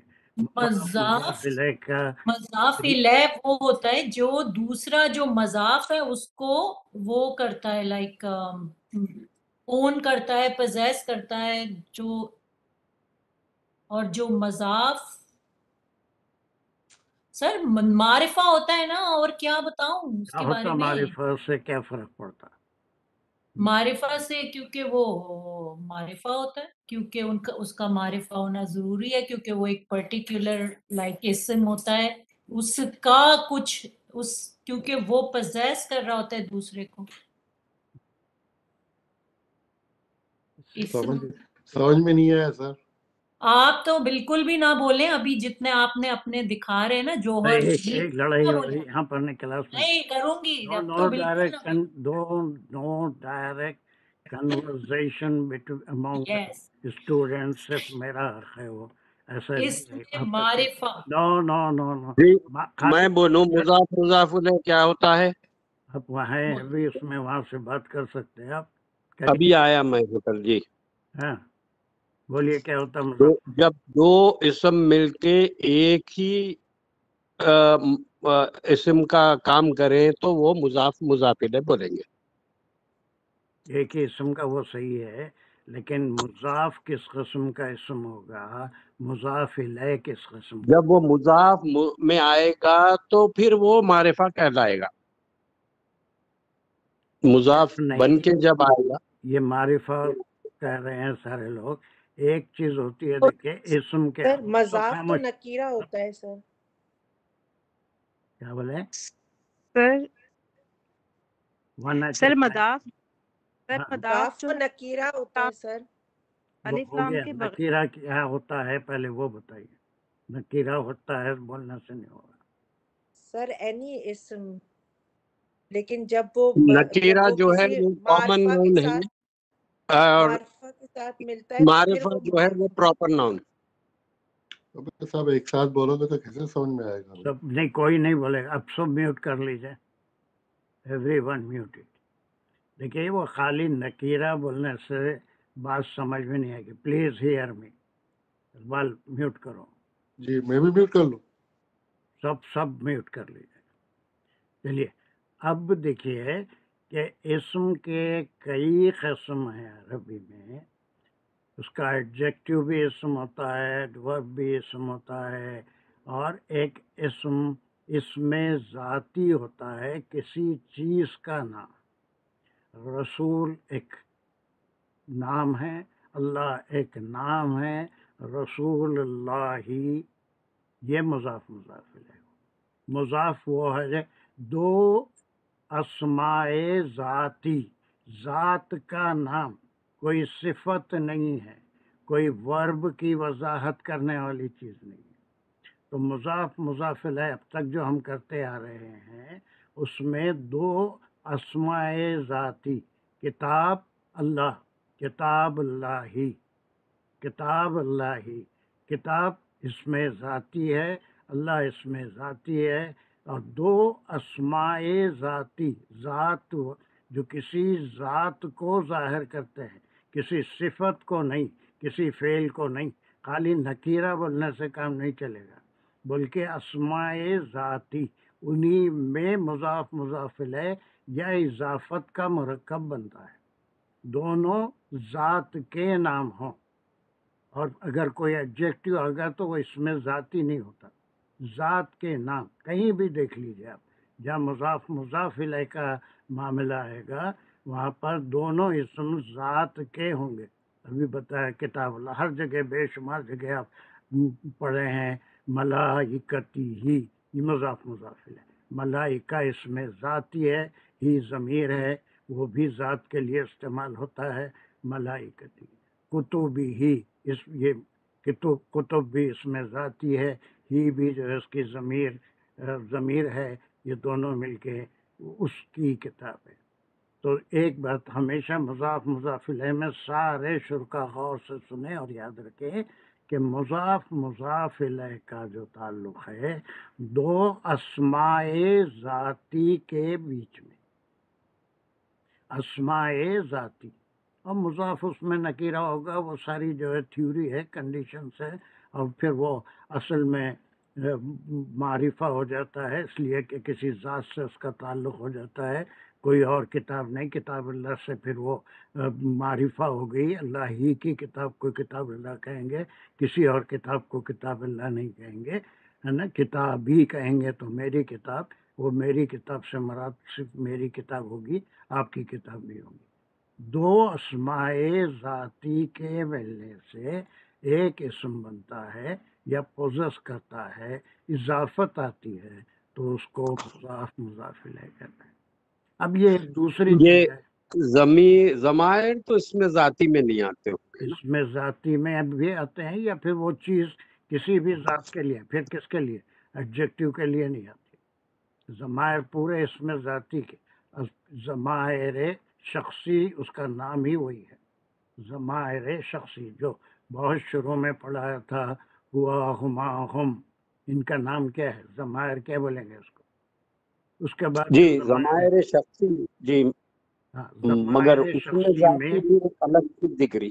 Speaker 5: مضاف
Speaker 1: الیہ کا
Speaker 5: مضاف الیہ وہ ہوتا ہے جو دوسرا جو مضاف ہے اس کو وہ کرتا ہے، لائک اون کرتا ہے، پوزیس کرتا ہے. جو اور جو مضاف سر معرفہ ہوتا ہے نا، اور کیا بتاؤں اس کے بارے میں.
Speaker 1: معرفہ سے کیا فرق پڑتا؟
Speaker 5: معرفہ سے کیونکہ وہ معرفہ ہوتا ہے، کیونکہ اس کا معرفہ ہونا ضروری ہے، کیونکہ وہ ایک پرٹیکولر لائک اسم ہوتا ہے، اس کا کچھ کیونکہ وہ پوزیس کر رہا ہوتا ہے دوسرے کو.
Speaker 8: سمجھ میں نہیں آیا سر.
Speaker 5: آپ تو بالکل بھی نہ بولیں، ابھی جتنے آپ نے اپنے دکھا رہے ہیں نا جوہر،
Speaker 1: ایک لڑائی ہو رہی یہاں پڑھنے کلاس میں.
Speaker 5: نہیں کروں گی اب
Speaker 1: نو
Speaker 5: تو بالکل نہ.
Speaker 1: Direct conversation among
Speaker 5: Yes.
Speaker 1: Students. صرف میرا حق ہے وہ، ایسا
Speaker 5: اسم معرفہ.
Speaker 1: نو نو نو نو.
Speaker 9: جی میں بولوں مضاف مضاف الیہ کیا ہوتا ہے؟
Speaker 1: آپ وہاں ابھی اس میں وہاں سے بات کر سکتے ہیں آپ.
Speaker 9: ابھی آیا میں ہوٹل. جی
Speaker 1: ہاں بولیے کیا ہوتا
Speaker 9: تو
Speaker 1: مضاف.
Speaker 9: جب دو اسم مل کے ایک ہی اسم کا کام کریں تو وہ مضاف مضاف الیہ بولیں گے.
Speaker 1: ایک ہی اسم کا وہ صحیح ہے، لیکن مضاف کس قسم کا اسم ہوگا، مضاف الیہ کس قسم کا؟
Speaker 9: جب وہ مضاف میں آئے گا تو پھر وہ معرفہ کہلائے گا. مضاف بن کے جب آئے گا،
Speaker 1: یہ معرفہ کہہ رہے ہیں سارے لوگ. ایک چیز ہوتی ہے دیکھیں اسم کے
Speaker 10: سر مضاف تو نکیرہ ہوتا ہے سر.
Speaker 1: کیا بولے
Speaker 7: سر مضاف
Speaker 10: مضاف تو نکیرہ ہوتا ہے سر.
Speaker 7: الف لام کے بغیر.
Speaker 1: نکیرہ کیا ہوتا ہے پہلے وہ بتائیے. نکیرہ ہوتا ہے بولنے سے نہیں ہوگا
Speaker 10: سر اینی اسم، لیکن جب وہ
Speaker 9: نکیرہ جو ہے وہ کامن ناؤن ہے اور
Speaker 10: معرفہ کے ساتھ ملتا ہے.
Speaker 9: معرفہ جو ہے وہ پراپر ناؤن.
Speaker 8: صاحب ایک ساتھ بولو گے تو کیسے سمجھ میں آئے گا؟
Speaker 1: سب نہیں، کوئی نہیں بولے. اب سب میوٹ کر لیجئے، ایوری ون میوٹڈ. دیکھیے وہ خالی نکیرہ بولنے سے بات سمجھ میں نہیں آئے گی. Please hear me. Iqbal mute کرو.
Speaker 8: جی میں بھی میوٹ کر لوں.
Speaker 1: سب میوٹ کر لیجیے. چلیے اب دیکھیے کہ اسم کے کئی قسم ہیں عربی میں. اس کا ایڈجیکٹیو بھی اسم ہوتا ہے، ایڈورب بھی اسم ہوتا ہے، اور ایک اسم ذاتی ہوتا ہے، کسی چیز کا نام. رسول ایک نام ہے، اللہ ایک نام ہے. رسول اللہ یہ مضاف مضاف الیہ. مضاف وہ ہے دو اسماء ذاتی، ذات کا نام، کوئی صفت نہیں ہے، کوئی ورب کی وضاحت کرنے والی چیز نہیں ہے. تو مضاف مضاف الیہ اب تک جو ہم کرتے آ رہے ہیں اس میں دو اسماء ذاتی، کتاب اللہ، کتاب اللہ، کتاب اللہ. کتاب اسم ذاتی ہے، اللہ اسم ذاتی ہے. اور دو اسماء ذاتی، ذات جو کسی ذات کو ظاہر کرتے ہیں، کسی صفت کو نہیں، کسی فعل کو نہیں. خالی نکیرہ بولنے سے کام نہیں چلے گا، بلکہ اسماء ذاتی انہی میں مضاف مضاف الیہ یا اضافت کا مرکب بنتا ہے، دونوں ذات کے نام ہوں، اور اگر کوئی ایڈجیکٹو آگا تو وہ اس میں ذاتی نہیں ہوتا، ذات کے نام کہیں بھی دیکھ لیجیے آپ، جہاں مضاف مضاف الیہ کا معاملہ آئے گا وہاں پر دونوں اسم ذات کے ہوں گے۔ ابھی بتایا کتاب اللہ، ہر جگہ بے شمار جگہ آپ پڑھے ہیں ملائکتی ہی، یہ مضاف مضاف الیہ، ملائکہ اس میں ذاتی ہے، ہی ضمیر ہے وہ بھی ذات کے لیے استعمال ہوتا ہے، ملائکتی، کتبی ہی، یہ کتب بھی اس میں ذاتی ہے، ہی بھی جو ہے اس کی ضمیر ہے، یہ دونوں مل کے اس کی کتاب ہے۔ تو ایک بات ہمیشہ مضاف مضاف الیہ میں سارے شرکا غور سے سنیں اور یاد رکھیں کہ مضاف مضاف الیہ کا جو تعلق ہے دو اسماء ذاتی کے بیچ میں، اسماء ذاتی، اور مضاف اس میں نکیرہ ہوگا، وہ ساری جو ہے تھیوری ہے، کنڈیشنز ہے، اور پھر وہ اصل میں معرفہ ہو جاتا ہے، اس لیے کہ کسی ذات سے اس کا تعلق ہو جاتا ہے، کوئی اور کتاب نہیں، کتاب اللہ سے پھر وہ معرفہ ہو گئی، اللہ ہی کی کتاب کو کتاب اللہ کہیں گے، کسی اور کتاب کو کتاب اللہ نہیں کہیں گے، ہے نا، کتاب ہی کہیں گے تو میری کتاب، وہ میری کتاب سے مراد صرف میری کتاب ہوگی، آپ کی کتاب نہیں ہوگی۔ دو اسماء ذاتی کے ملنے سے ایک اسم بنتا ہے یا پوزس کرتا ہے، اضافت آتی ہے تو اس کو مضاف مضاف الیہ کہتے ہیں۔ اب یہ ایک دوسری
Speaker 9: یہ
Speaker 1: چیز ہے،
Speaker 9: ضمائر تو اس میں ذاتی میں نہیں آتے ہوں گے نا؟
Speaker 1: اس میں ذاتی میں اب بھی آتے ہیں، یا پھر وہ چیز کسی بھی ذات کے لیے، پھر کس کے لیے، ایڈجیکٹیو کے لیے نہیں آتی، ضمائر پورے اس میں ذاتی کے، ضمائر شخصی اس کا نام ہی وہی ہے، ضمائر شخصی جو بہت شروع میں پڑھایا تھا، ہوا ہما ہم، ان کا نام کیا ہے، ضمائر کیا بولیں گے اس کو، اس کے بعد
Speaker 9: جی
Speaker 1: جو ضمائر،
Speaker 9: ضمائر شخصی، جی
Speaker 1: ہاں
Speaker 9: مگر
Speaker 1: ضمائر
Speaker 9: اس میں
Speaker 1: شخصی
Speaker 9: ذاتی
Speaker 1: میں
Speaker 9: بھی ایک الگ چیز دکھ رہی،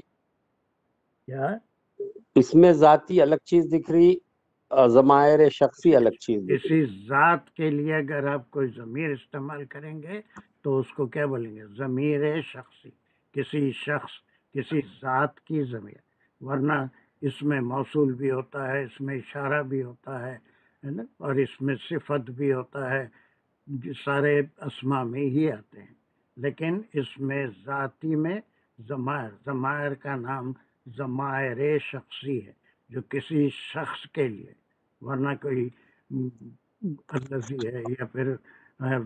Speaker 1: کیا،
Speaker 9: اس میں ذاتی الگ چیز دکھ رہی، ضمائر شخصی الگ چیز دکھ رہی۔
Speaker 1: کسی ذات کے لیے اگر آپ کوئی ضمیر استعمال کریں گے تو اس کو کیا بولیں گے، ضمیر شخصی، کسی شخص کسی ذات کی ضمیر، ورنہ اس میں موصول بھی ہوتا ہے، اس میں اشارہ بھی ہوتا ہے نا، اور اس میں صفت بھی ہوتا ہے، سارے اسما میں ہی آتے ہیں، لیکن اس میں ذاتی میں ضمائر کا نام ضمائر شخصی ہے جو کسی شخص کے لیے، ورنہ کوئی الذی ہے یا پھر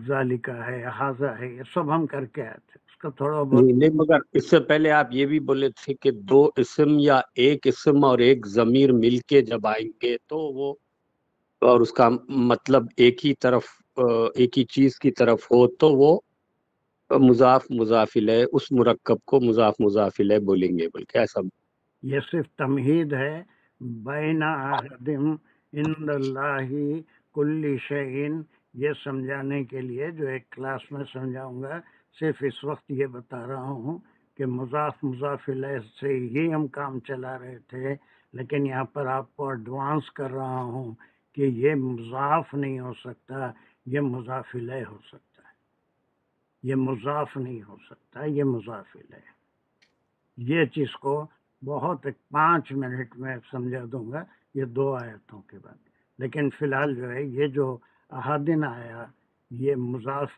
Speaker 1: ذالکہ ہے، حاذا ہے، یہ سب ہم کر کے آئے تھے، اس کا تھوڑا بہت
Speaker 9: نہیں مگر اس سے پہلے آپ یہ بھی بولے تھے کہ دو اسم یا ایک اسم اور ایک ضمیر مل کے جب آئیں گے تو وہ، اور اس کا مطلب ایک ہی طرف ایک ہی چیز کی طرف ہو تو وہ مضاف مضاف الیہ، اس مرکب کو مضاف مضاف الیہ بولیں گے، بلکہ ایسا
Speaker 1: یہ صرف تمہید ہے، بین احدم عند اللہ کل شیء، یہ سمجھانے کے لیے جو ایک کلاس میں سمجھاؤں گا، صرف اس وقت یہ بتا رہا ہوں کہ مضاف مضاف الیہ سے ہی ہم کام چلا رہے تھے، لیکن یہاں پر آپ کو ایڈوانس کر رہا ہوں کہ یہ مضاف نہیں ہو سکتا، یہ مضاف الیہ ہو سکتا ہے، یہ مضاف نہیں ہو سکتا، یہ مضاف الیہ، یہ چیز کو بہت 5 منٹ میں سمجھا دوں گا یہ 2 آیتوں کے بعد، لیکن فی الحال جو ہے یہ جو احادن آیا یہ مضاف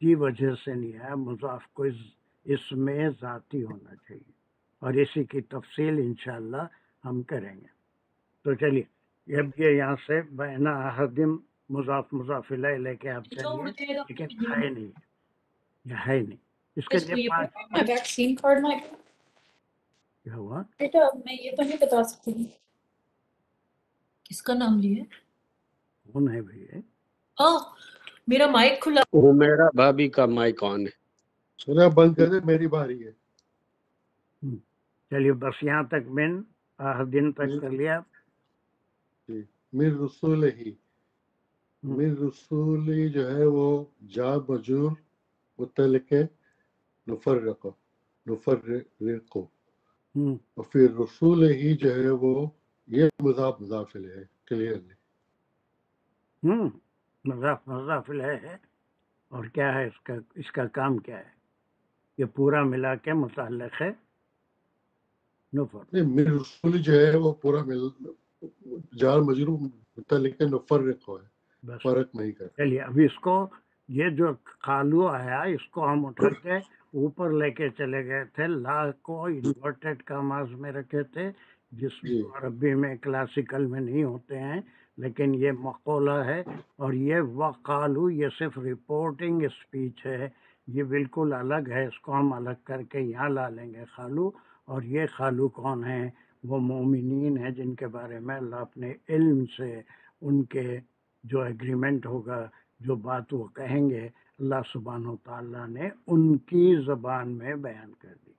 Speaker 1: کی وجہ سے نہیں آیا، مضاف کو اس میں ذاتی ہونا چاہیے، اور اسی کی تفصیل انشاءاللہ ہم کریں گے۔ تو چلیے اب یہ یہاں سے بین احدم مضاف مضاف الیہ لے کے آپ چلیے، لیکن ہے نہیں، یہ ہے نہیں، اس کے لیے 5
Speaker 5: ویکسین کارڈ میں
Speaker 1: کیا ہوا،
Speaker 5: بیٹا میں یہ تو نہیں بتا سکتی ہوں کس کا نام لیا
Speaker 1: کون ہے بھائی،
Speaker 5: میرا مائک کھلا،
Speaker 9: میرا بھابھی کا مائک آن ہے۔
Speaker 8: سنا بند کر دے، میری باری ہے۔
Speaker 1: چلیے بس یہاں تک من دن تک کر لیا،
Speaker 8: من رسول ہی، من رسول ہی جو ہے وہ جا مجرور متعلق نفرقو، اور پھر رسول ہی جو ہے وہ یہ مضاف مضاف الیہ ہے کلیئرلی.
Speaker 1: مضاف الیہ ہے. اور کیا ہے اس کا کام کیا ہے؟ یہ پورا ملا کے متعلق ہے نفر.
Speaker 8: نہیں رسول جو ہے وہ پورا جار مجرور متعلق نفرق ہے،
Speaker 1: بس
Speaker 8: فرق نہیں کرتا.
Speaker 1: چلیے اب اس کو یہ جو قالو آیا اس کو ہم اٹھا کے اوپر لے کے چلے گئے تھے. لا کو انورٹڈ کاماز میں رکھے تھے جس
Speaker 8: جی
Speaker 1: جو عربی میں کلاسیکل میں نہیں ہوتے ہیں، لیکن یہ مقولہ ہے. اور یہ وقالو یہ صرف رپورٹنگ اسپیچ ہے، یہ بالکل الگ ہے. اس کو ہم الگ کر کے یہاں لا لیں گے خالو. اور یہ خالو کون ہیں؟ وہ مومنین ہیں جن کے بارے میں اللہ اپنے علم سے ان کے جو ایگریمنٹ ہوگا، جو بات وہ کہیں گے، اللہ سبحانہ و تعالیٰ نے ان کی زبان میں بیان کر دی.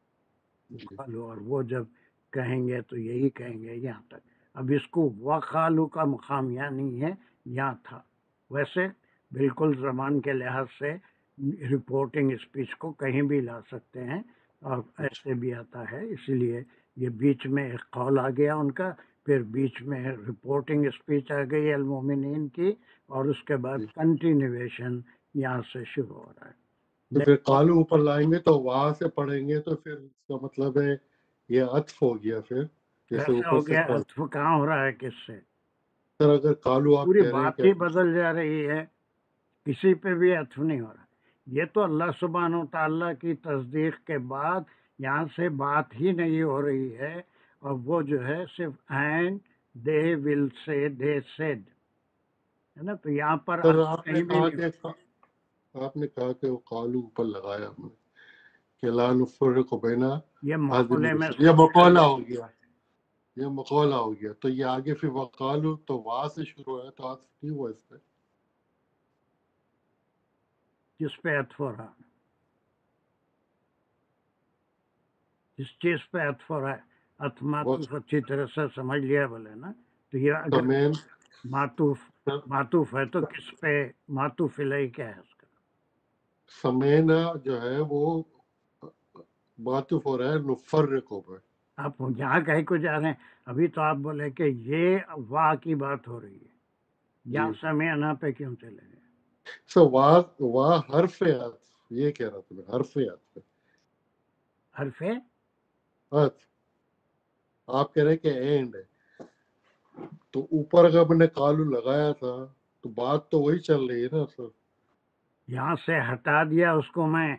Speaker 8: جی
Speaker 1: خالو اور وہ جب کہیں گے تو یہی کہیں گے یہاں تک. اب اس کو وقالو کا مقام یہاں نہیں ہے، یہاں تھا. ویسے بالکل زبان کے لحاظ سے رپورٹنگ اسپیچ کو کہیں بھی لا سکتے ہیں اور ایسے بھی آتا ہے. اسی لیے یہ بیچ میں ایک قول آ گیا ان کا، پھر بیچ میں رپورٹنگ اسپیچ آ گئی المومنین کی، اور اس کے بعد
Speaker 8: جی.
Speaker 1: کنٹینیویشن یہاں سے شروع ہو رہا ہے.
Speaker 8: تو پھر قالو اوپر لائیں گے تو وہاں سے پڑھیں گے تو پھر اس کا مطلب ہے یہ عطف ہو گیا. پھر جیسے
Speaker 1: کیسے
Speaker 8: اوپر
Speaker 1: ہو
Speaker 8: سے
Speaker 1: گیا؟
Speaker 8: قال
Speaker 1: عطف کہاں ہو رہا ہے کس سے؟
Speaker 8: سر اگر قالو آپ
Speaker 1: پوری
Speaker 8: کہہ رہے ہیں
Speaker 1: بات
Speaker 8: کہ
Speaker 1: ہی بدل جا رہی ہے، کسی پہ بھی عطف نہیں ہو رہا. یہ تو اللہ سبحانہ و تعالیٰ کی تصدیق کے بعد یہاں سے بات ہی نہیں ہو رہی ہے، اور وہ جو ہے صرف اینڈ دے ول سے دے سیڈ ہے نا. تو یہاں پر
Speaker 8: سر
Speaker 1: عطف کہیں بھی نہیں.
Speaker 8: آپ نے کہا کہ وہ قالو اوپر لگایا ہم نے کہ لا نفرق بین
Speaker 1: یہ
Speaker 8: احد من
Speaker 1: مقولے میں
Speaker 8: رسل، یہ مقولہ ہو گیا، یہ مقولہ ہو گیا. تو یہ آگے پھر وقالو تو وہاں سے شروع ہے تو عطف نہیں ہوا اس پہ.
Speaker 1: جس پہ عطف ہو رہا، جس چیز پہ عطف ہو رہا ہے. عطف معطوف اچھی طرح سے سمجھ لیا بولے نا. تو یہ اگر
Speaker 8: سمین
Speaker 1: معطوف ہے تو کس پہ معطوف الیہ کیا ہے اس کا؟
Speaker 8: سمینا جو ہے وہ معطوف ہو رہا ہے نفرقوں پہ.
Speaker 1: آپ یہاں کہیں کو جا رہے ہیں؟ ابھی تو آپ بولے کہ یہ واہ کی بات ہو رہی ہے، یہاں
Speaker 8: جی
Speaker 1: سمیعنا پہ کیوں چلے گئے؟
Speaker 8: سو واہ حرف عطف، یہ کہہ رہا تھا میں، حرف عطف.
Speaker 1: حرف
Speaker 8: عطف آپ کہہ رہے ہیں کہ اینڈ ہے، تو اوپر اگر میں نے قالو لگایا تھا تو بات تو وہی چل رہی ہے نا سر.
Speaker 1: یہاں سے ہٹا دیا اس کو میں،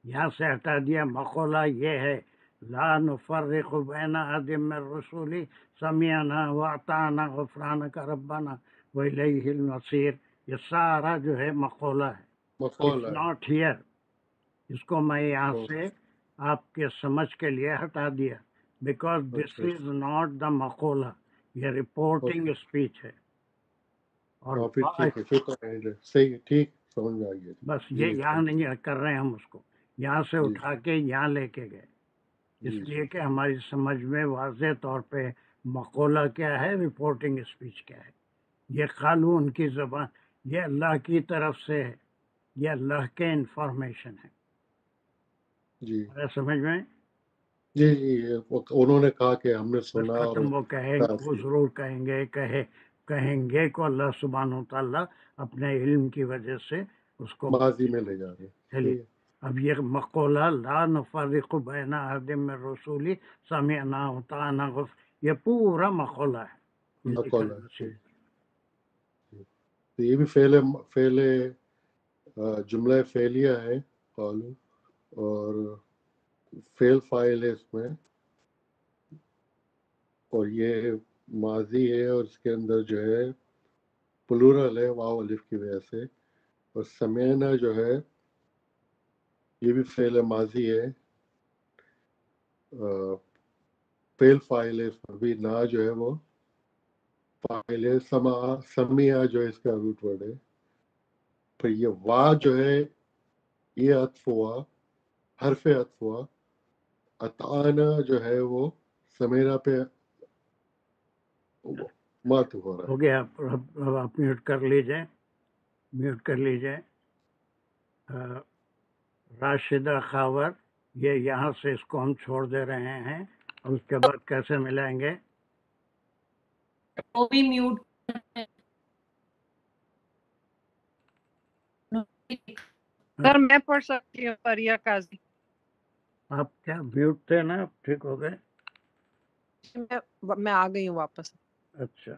Speaker 1: یہاں سے ہٹا دیا. مقولہ یہ ہے لا نفرق بین احد من الرسل سمعنا واطعنا غفرانک ربنا والیہ المصیر. یہ سارا جو ہے مقولہ ہے،
Speaker 8: مقولہ
Speaker 1: اٹس
Speaker 8: ہے.
Speaker 1: Not hair. اس کو میں یہاں سے آپ کے سمجھ کے لیے ہٹا دیا، بیکاز دس
Speaker 8: اچھا
Speaker 1: از ناٹ دا مقولہ، یہ رپورٹنگ اسپیچ ہے. اور
Speaker 8: پھر ٹھیک ہے، پھر تو اینڈ ہے. صحیح ہے، ٹھیک سمجھ میں آ گیا.
Speaker 1: بس
Speaker 8: جی
Speaker 1: یہ یہاں نہیں کر رہے ہیں ہم اس کو، یہاں سے
Speaker 8: جی
Speaker 1: اٹھا کے یہاں لے کے گئے، اس
Speaker 8: جی
Speaker 1: لیے کہ ہماری سمجھ میں واضح طور پہ مقولہ کیا ہے، رپورٹنگ اسپیچ کیا ہے. یہ قالو ان کی زبان، یہ اللہ کی طرف سے ہے، یہ اللہ کے انفارمیشن ہے.
Speaker 8: جی
Speaker 1: سمجھ میں؟
Speaker 8: جی جی انہوں نے کہا کہ ہم نے
Speaker 1: بس
Speaker 8: سنا اور
Speaker 1: ختم. وہ کہیں وہ ضرور کہیں گے، کہیں گے کو اللہ سبحانہ و تعالیٰ اپنے علم کی وجہ سے اس کو
Speaker 8: ماضی میں لے جا رہے ہیں.
Speaker 1: چلیے. اب یہ مقولہ لا نفرق بین احد من الرسل سمعنا واطعنا یہ پورا مقولہ ہے.
Speaker 8: مقولہ ہے. تو یہ بھی فعل جملہ فعلیہ ہے قالو، اور فعل فاعل ہے اس میں، اور یہ ماضی ہے، اور اس کے اندر جو ہے پلورل ہے واو الف کی وجہ سے. اور سمینا جو ہے یہ بھی فعل ماضی ہے، فعل فاعل ہے، اس میں بھی نا جو ہے وہ فاعل ہے. سمیع جو ہے اس کا روٹ ورڈ ہے. پھر یہ وا جو ہے یہ عطف ہوا، حرف عطف ہوا. اطعنا جو ہے وہ سمینا پہ معطوف ہو رہا ہے.
Speaker 1: ہو گیا. اب آپ میوٹ کر لیجئے. راشدہ خاور یہ یہاں سے اس کو ہم چھوڑ دے رہے ہیں اور اس کے بعد کیسے ملائیں گے؟
Speaker 5: وہ بھی میوٹ
Speaker 11: سر میں پڑھ سکتی ہوں فریہ قاضی.
Speaker 1: آپ کیا میوٹ تھے نا؟ ٹھیک ہو گئے؟
Speaker 11: میں آ گئی ہوں واپس.
Speaker 1: اچھا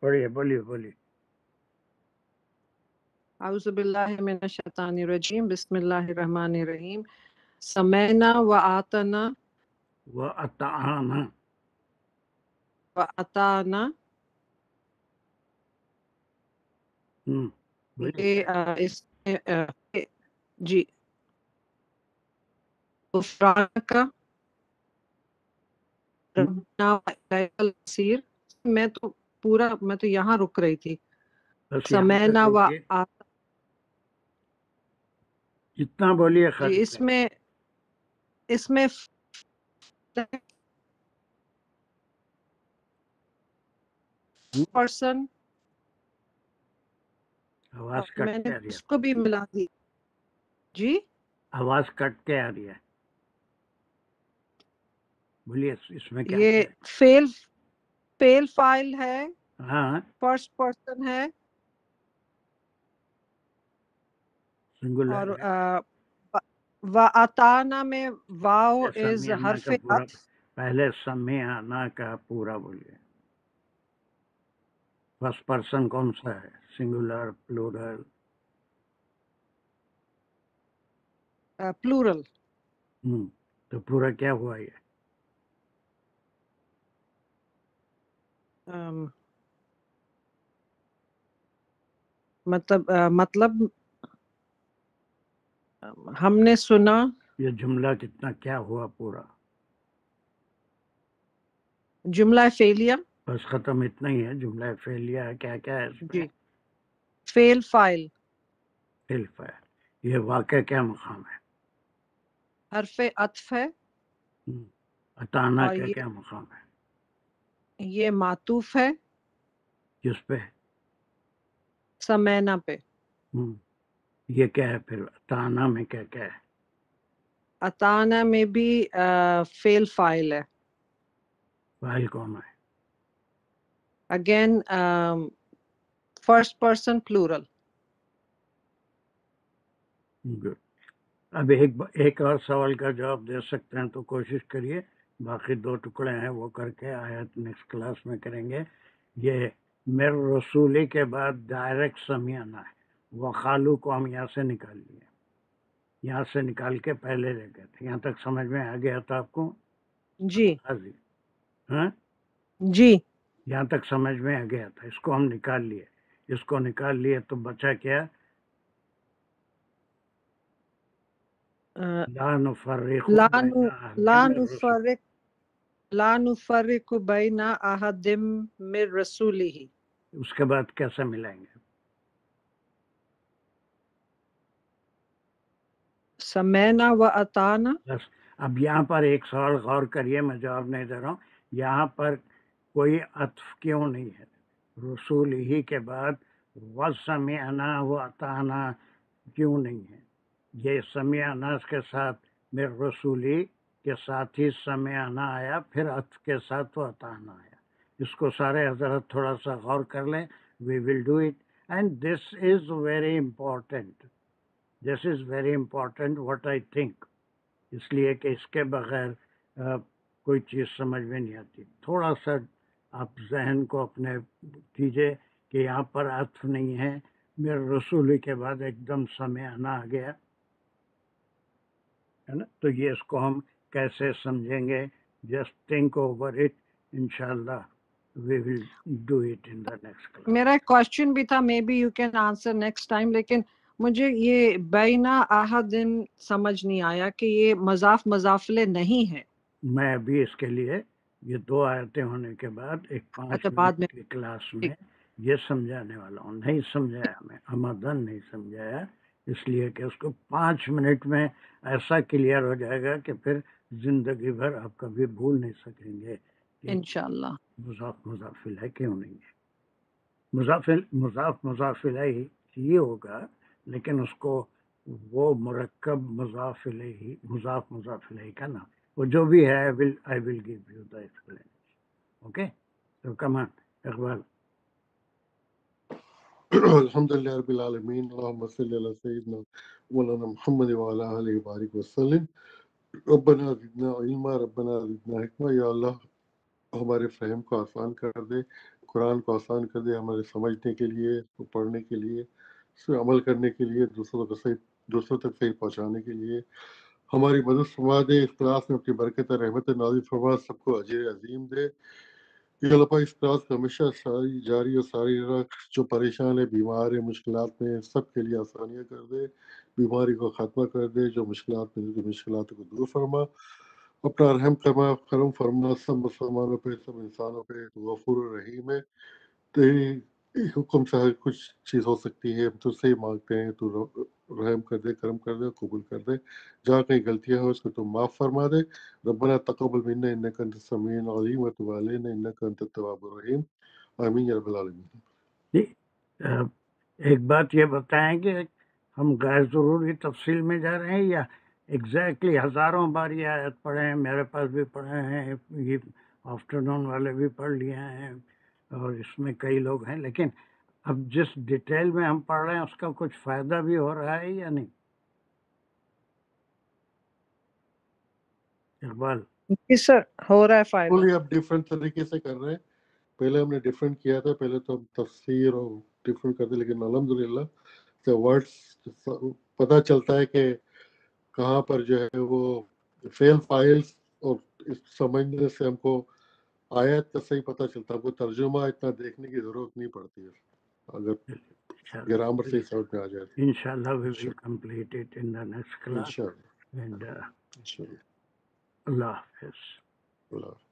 Speaker 1: پڑھیے، بولیے بولیے.
Speaker 11: اعوذ باللہ من الشیطان الرجیم بسم اللہ الرحمن الرحیم. سمعنا وآتنا
Speaker 1: وَأَطَعْنَا
Speaker 11: وآتانا.
Speaker 1: بولیے.
Speaker 11: یہ اس میں جی غفران کا ربنا وإلیک المصیر. میں تو یہاں رک رہی تھی.
Speaker 1: بس یہاں تک
Speaker 11: سمعنا
Speaker 1: روکیے، جتنا بولیے
Speaker 11: جی
Speaker 1: خالی
Speaker 11: اس میں پرسن
Speaker 1: آواز
Speaker 11: میں
Speaker 1: کٹ
Speaker 11: نے
Speaker 1: کے آ رہی ہے.
Speaker 11: اس کو بھی ملا دی. جی
Speaker 1: آواز کٹ کے آ رہی ہے. بولیے اس میں کیا
Speaker 11: یہ
Speaker 1: ہے؟
Speaker 11: فیل فائل ہے،
Speaker 1: ہاں
Speaker 11: فرسٹ پرسن ہے، اور
Speaker 1: سنگولر ہے.
Speaker 11: وَأَطَعْنَا میں واو از
Speaker 1: سمیعنا
Speaker 11: حرف
Speaker 1: کا پورا،
Speaker 11: عطف.
Speaker 1: پہلے سمیعنا کا پورا بولیے. فرسٹ پرسن کون سا ہے؟ Singular, plural?
Speaker 11: پلورل.
Speaker 1: تو پورا کیا ہوا یہ؟
Speaker 11: مطلب ہم نے سنا.
Speaker 1: یہ جملہ کتنا کیا ہوا پورا؟
Speaker 11: جملہ فعلیہ.
Speaker 1: بس ختم اتنا ہی ہے. جملہ فعلیہ ہے. کیا کیا ہے اس میں؟
Speaker 11: جی فیل فائل.
Speaker 1: فعل فاعل. یہ واقع کیا مقام ہے؟
Speaker 11: حرف عطف ہے.
Speaker 1: اطعنا
Speaker 11: اور
Speaker 1: کا کیا مقام ہے؟
Speaker 11: یہ معطوف ہے
Speaker 1: کس پہ؟
Speaker 11: سمینا پہ.
Speaker 1: یہ کیا ہے پھر؟ اطعنا میں کیا کیا ہے؟
Speaker 11: اطعنا میں بھی فیل فائل ہے.
Speaker 1: فاعل کون ہے؟
Speaker 11: Again first person plural.
Speaker 1: Good. اب ایک اور سوال کا جواب دے سکتے ہیں تو کوشش کریے. باقی 2 ٹکڑے ہیں وہ کر کے آیت نیکسٹ کلاس میں کریں گے. یہ میرے رسولی کے بعد ڈائریکٹ سمیعنا ہے. وقالو کو ہم یہاں سے نکال لیے، یہاں سے نکال کے پہلے لے گئے تھے. یہاں تک سمجھ میں آ گیا تھا آپ کو؟
Speaker 11: جی
Speaker 1: ہاں
Speaker 11: جی
Speaker 1: یہاں تک سمجھ میں آ گیا تھا. اس کو ہم نکال لیے. اس کو نکال لیے تو بچا کیا؟ لا نفرق
Speaker 11: لا نفرق بین احد من رسولہ.
Speaker 1: اس کے بعد کیسے ملائیں گے؟
Speaker 11: سمینا و اطعنا.
Speaker 1: بس اب یہاں پر ایک سوال غور کریے، میں جواب نہیں دے رہا ہوں. یہاں پر کوئی عطف کیوں نہیں ہے؟ رسول ہی کے بعد وَسَمِعْنَا وَأَطَعْنَا کیوں نہیں ہے؟ یہ سمیعنا کے ساتھ میرے رسولی کے ساتھ ہی سمیعنا آیا، پھر عطف کے ساتھ وَأَطَعْنَا آیا. اس کو سارے حضرت تھوڑا سا غور کر لیں. We will do it and this is very important. This is very important what I think. اس لیے کہ اس کے بغیر کوئی چیز سمجھ میں نہیں آتی. تھوڑا سا آپ ذہن کو اپنے کیجئے کہ یہاں پر عطف نہیں ہے، میرے رسول کے بعد ایک دم سمیعنا آ گیا ہے نا. تو یہ اس کو ہم کیسے سمجھیں گے؟ Just think over it. انشاءاللہ we will do it in the next class.
Speaker 11: میرا ایک کوشچن بھی تھا، maybe you can answer next time, لیکن مجھے یہ بینا احدن سمجھ نہیں آیا کہ یہ مضاف نہیں ہے.
Speaker 1: میں ابھی اس کے لیے یہ 2 آیتیں ہونے کے بعد ایک 5
Speaker 11: بعد
Speaker 1: منٹ
Speaker 11: میں
Speaker 1: کی کلاس میں یہ سمجھانے والا ہوں. نہیں سمجھایا، میں عمدن نہیں سمجھایا، اس لیے کہ اس کو 5 منٹ میں ایسا کلیئر ہو جائے گا کہ پھر زندگی بھر آپ کبھی بھول نہیں سکیں گے کہ
Speaker 11: انشاءاللہ.
Speaker 1: مضاف الیہ کیوں نہیں ہے. مضاف الیہ یہ ہوگا، لیکن اس کو وہ مرکب مضاف الیہ مضاف الیہ کا نا وہ جو بھی ہے I will give you the explanation. Okay? So come on, Iqbal.
Speaker 8: الحمدللہ رب العالمین اللہم صلی علی سیدنا مولانا محمد وعلی آلہ وبارک وسلم. ربنا زدنا علما ربنا زدنا حکمہ. یا اللہ ہمارے فہم کو آسان کر دے، قرآن کو آسان کر دے ہمارے سمجھنے کے لیے، اس کو پڑھنے کے لیے، اس پہ عمل کرنے کے لیے، دوسروں تک صحیح پہنچانے کے لیے. ہماری مدد فرما دے، اس کلاس میں اپنی برکت اور رحمت نازل فرما، سب کو اجر عظیم دے. یہ اللہ پاک اس کلاس کو ہمیشہ ساری جاری اور ساری رکھ. جو پریشان ہے، بیمار ہے، مشکلات میں، سب کے لیے آسانیاں کر دے، بیماری کو ختمہ کر دے. جو مشکلات میں مشکلات کو دور فرما، اپنا رحم کرم فرما سب مسلمانوں پہ، سب انسانوں پہ. غفور الرحیم ہے. تیری حکم سے ہر کچھ چیز ہو سکتی ہے. ہم تجھ سے ہی مانگتے ہیں، تو رحم کر دے، کرم کر دے، قبول کر دے. جہاں کہیں غلطیاں ہو اس کو تو معاف فرما دے. ربنا تقبل منا انک انت السمیع العلیم وتب علینا انک انت التواب الرحیم. آمین یا رب العالمین.
Speaker 1: جی ایک بات یہ بتائیں کہ ہم غیر ضروری تفصیل میں جا رہے ہیں یا ایگزیکٹلی ہزاروں بار یہ آیت پڑھے ہیں، میرے پاس بھی پڑھے ہیں، یہ آفٹر نون والے بھی پڑھ لیے ہیں اور اس میں کئی لوگ ہیں، لیکن اب جس ڈیٹیل میں ہم پڑھ رہے ہیں اس کا کچھ فائدہ بھی ہو رہا ہے یا نہیں؟ اقبال.
Speaker 11: جی سر ہو رہا ہے فائدہ.
Speaker 8: بولیے اب ڈفرینٹ طریقے سے کر رہے ہیں. پہلے ہم نے ڈفرینٹ کیا تھا، پہلے تو ہم تفسیر اور ڈفرینٹ کرتے، لیکن الحمدللہ ورڈس پتہ چلتا ہے کہ کہاں پر جو ہے وہ فیل فائلز، اور اس سمجھنے سے ہم کو آیت کا صحیح پتہ چلتا. ہم کو ترجمہ اتنا دیکھنے کی ضرورت نہیں پڑتی ہے اگر گرامر سے سمجھ میں آ جائے.
Speaker 1: Inshallah we will complete it in the next class.
Speaker 8: انشاءاللہ
Speaker 1: And
Speaker 8: انشاءاللہ.
Speaker 1: Allah Hafiz.
Speaker 8: اللہ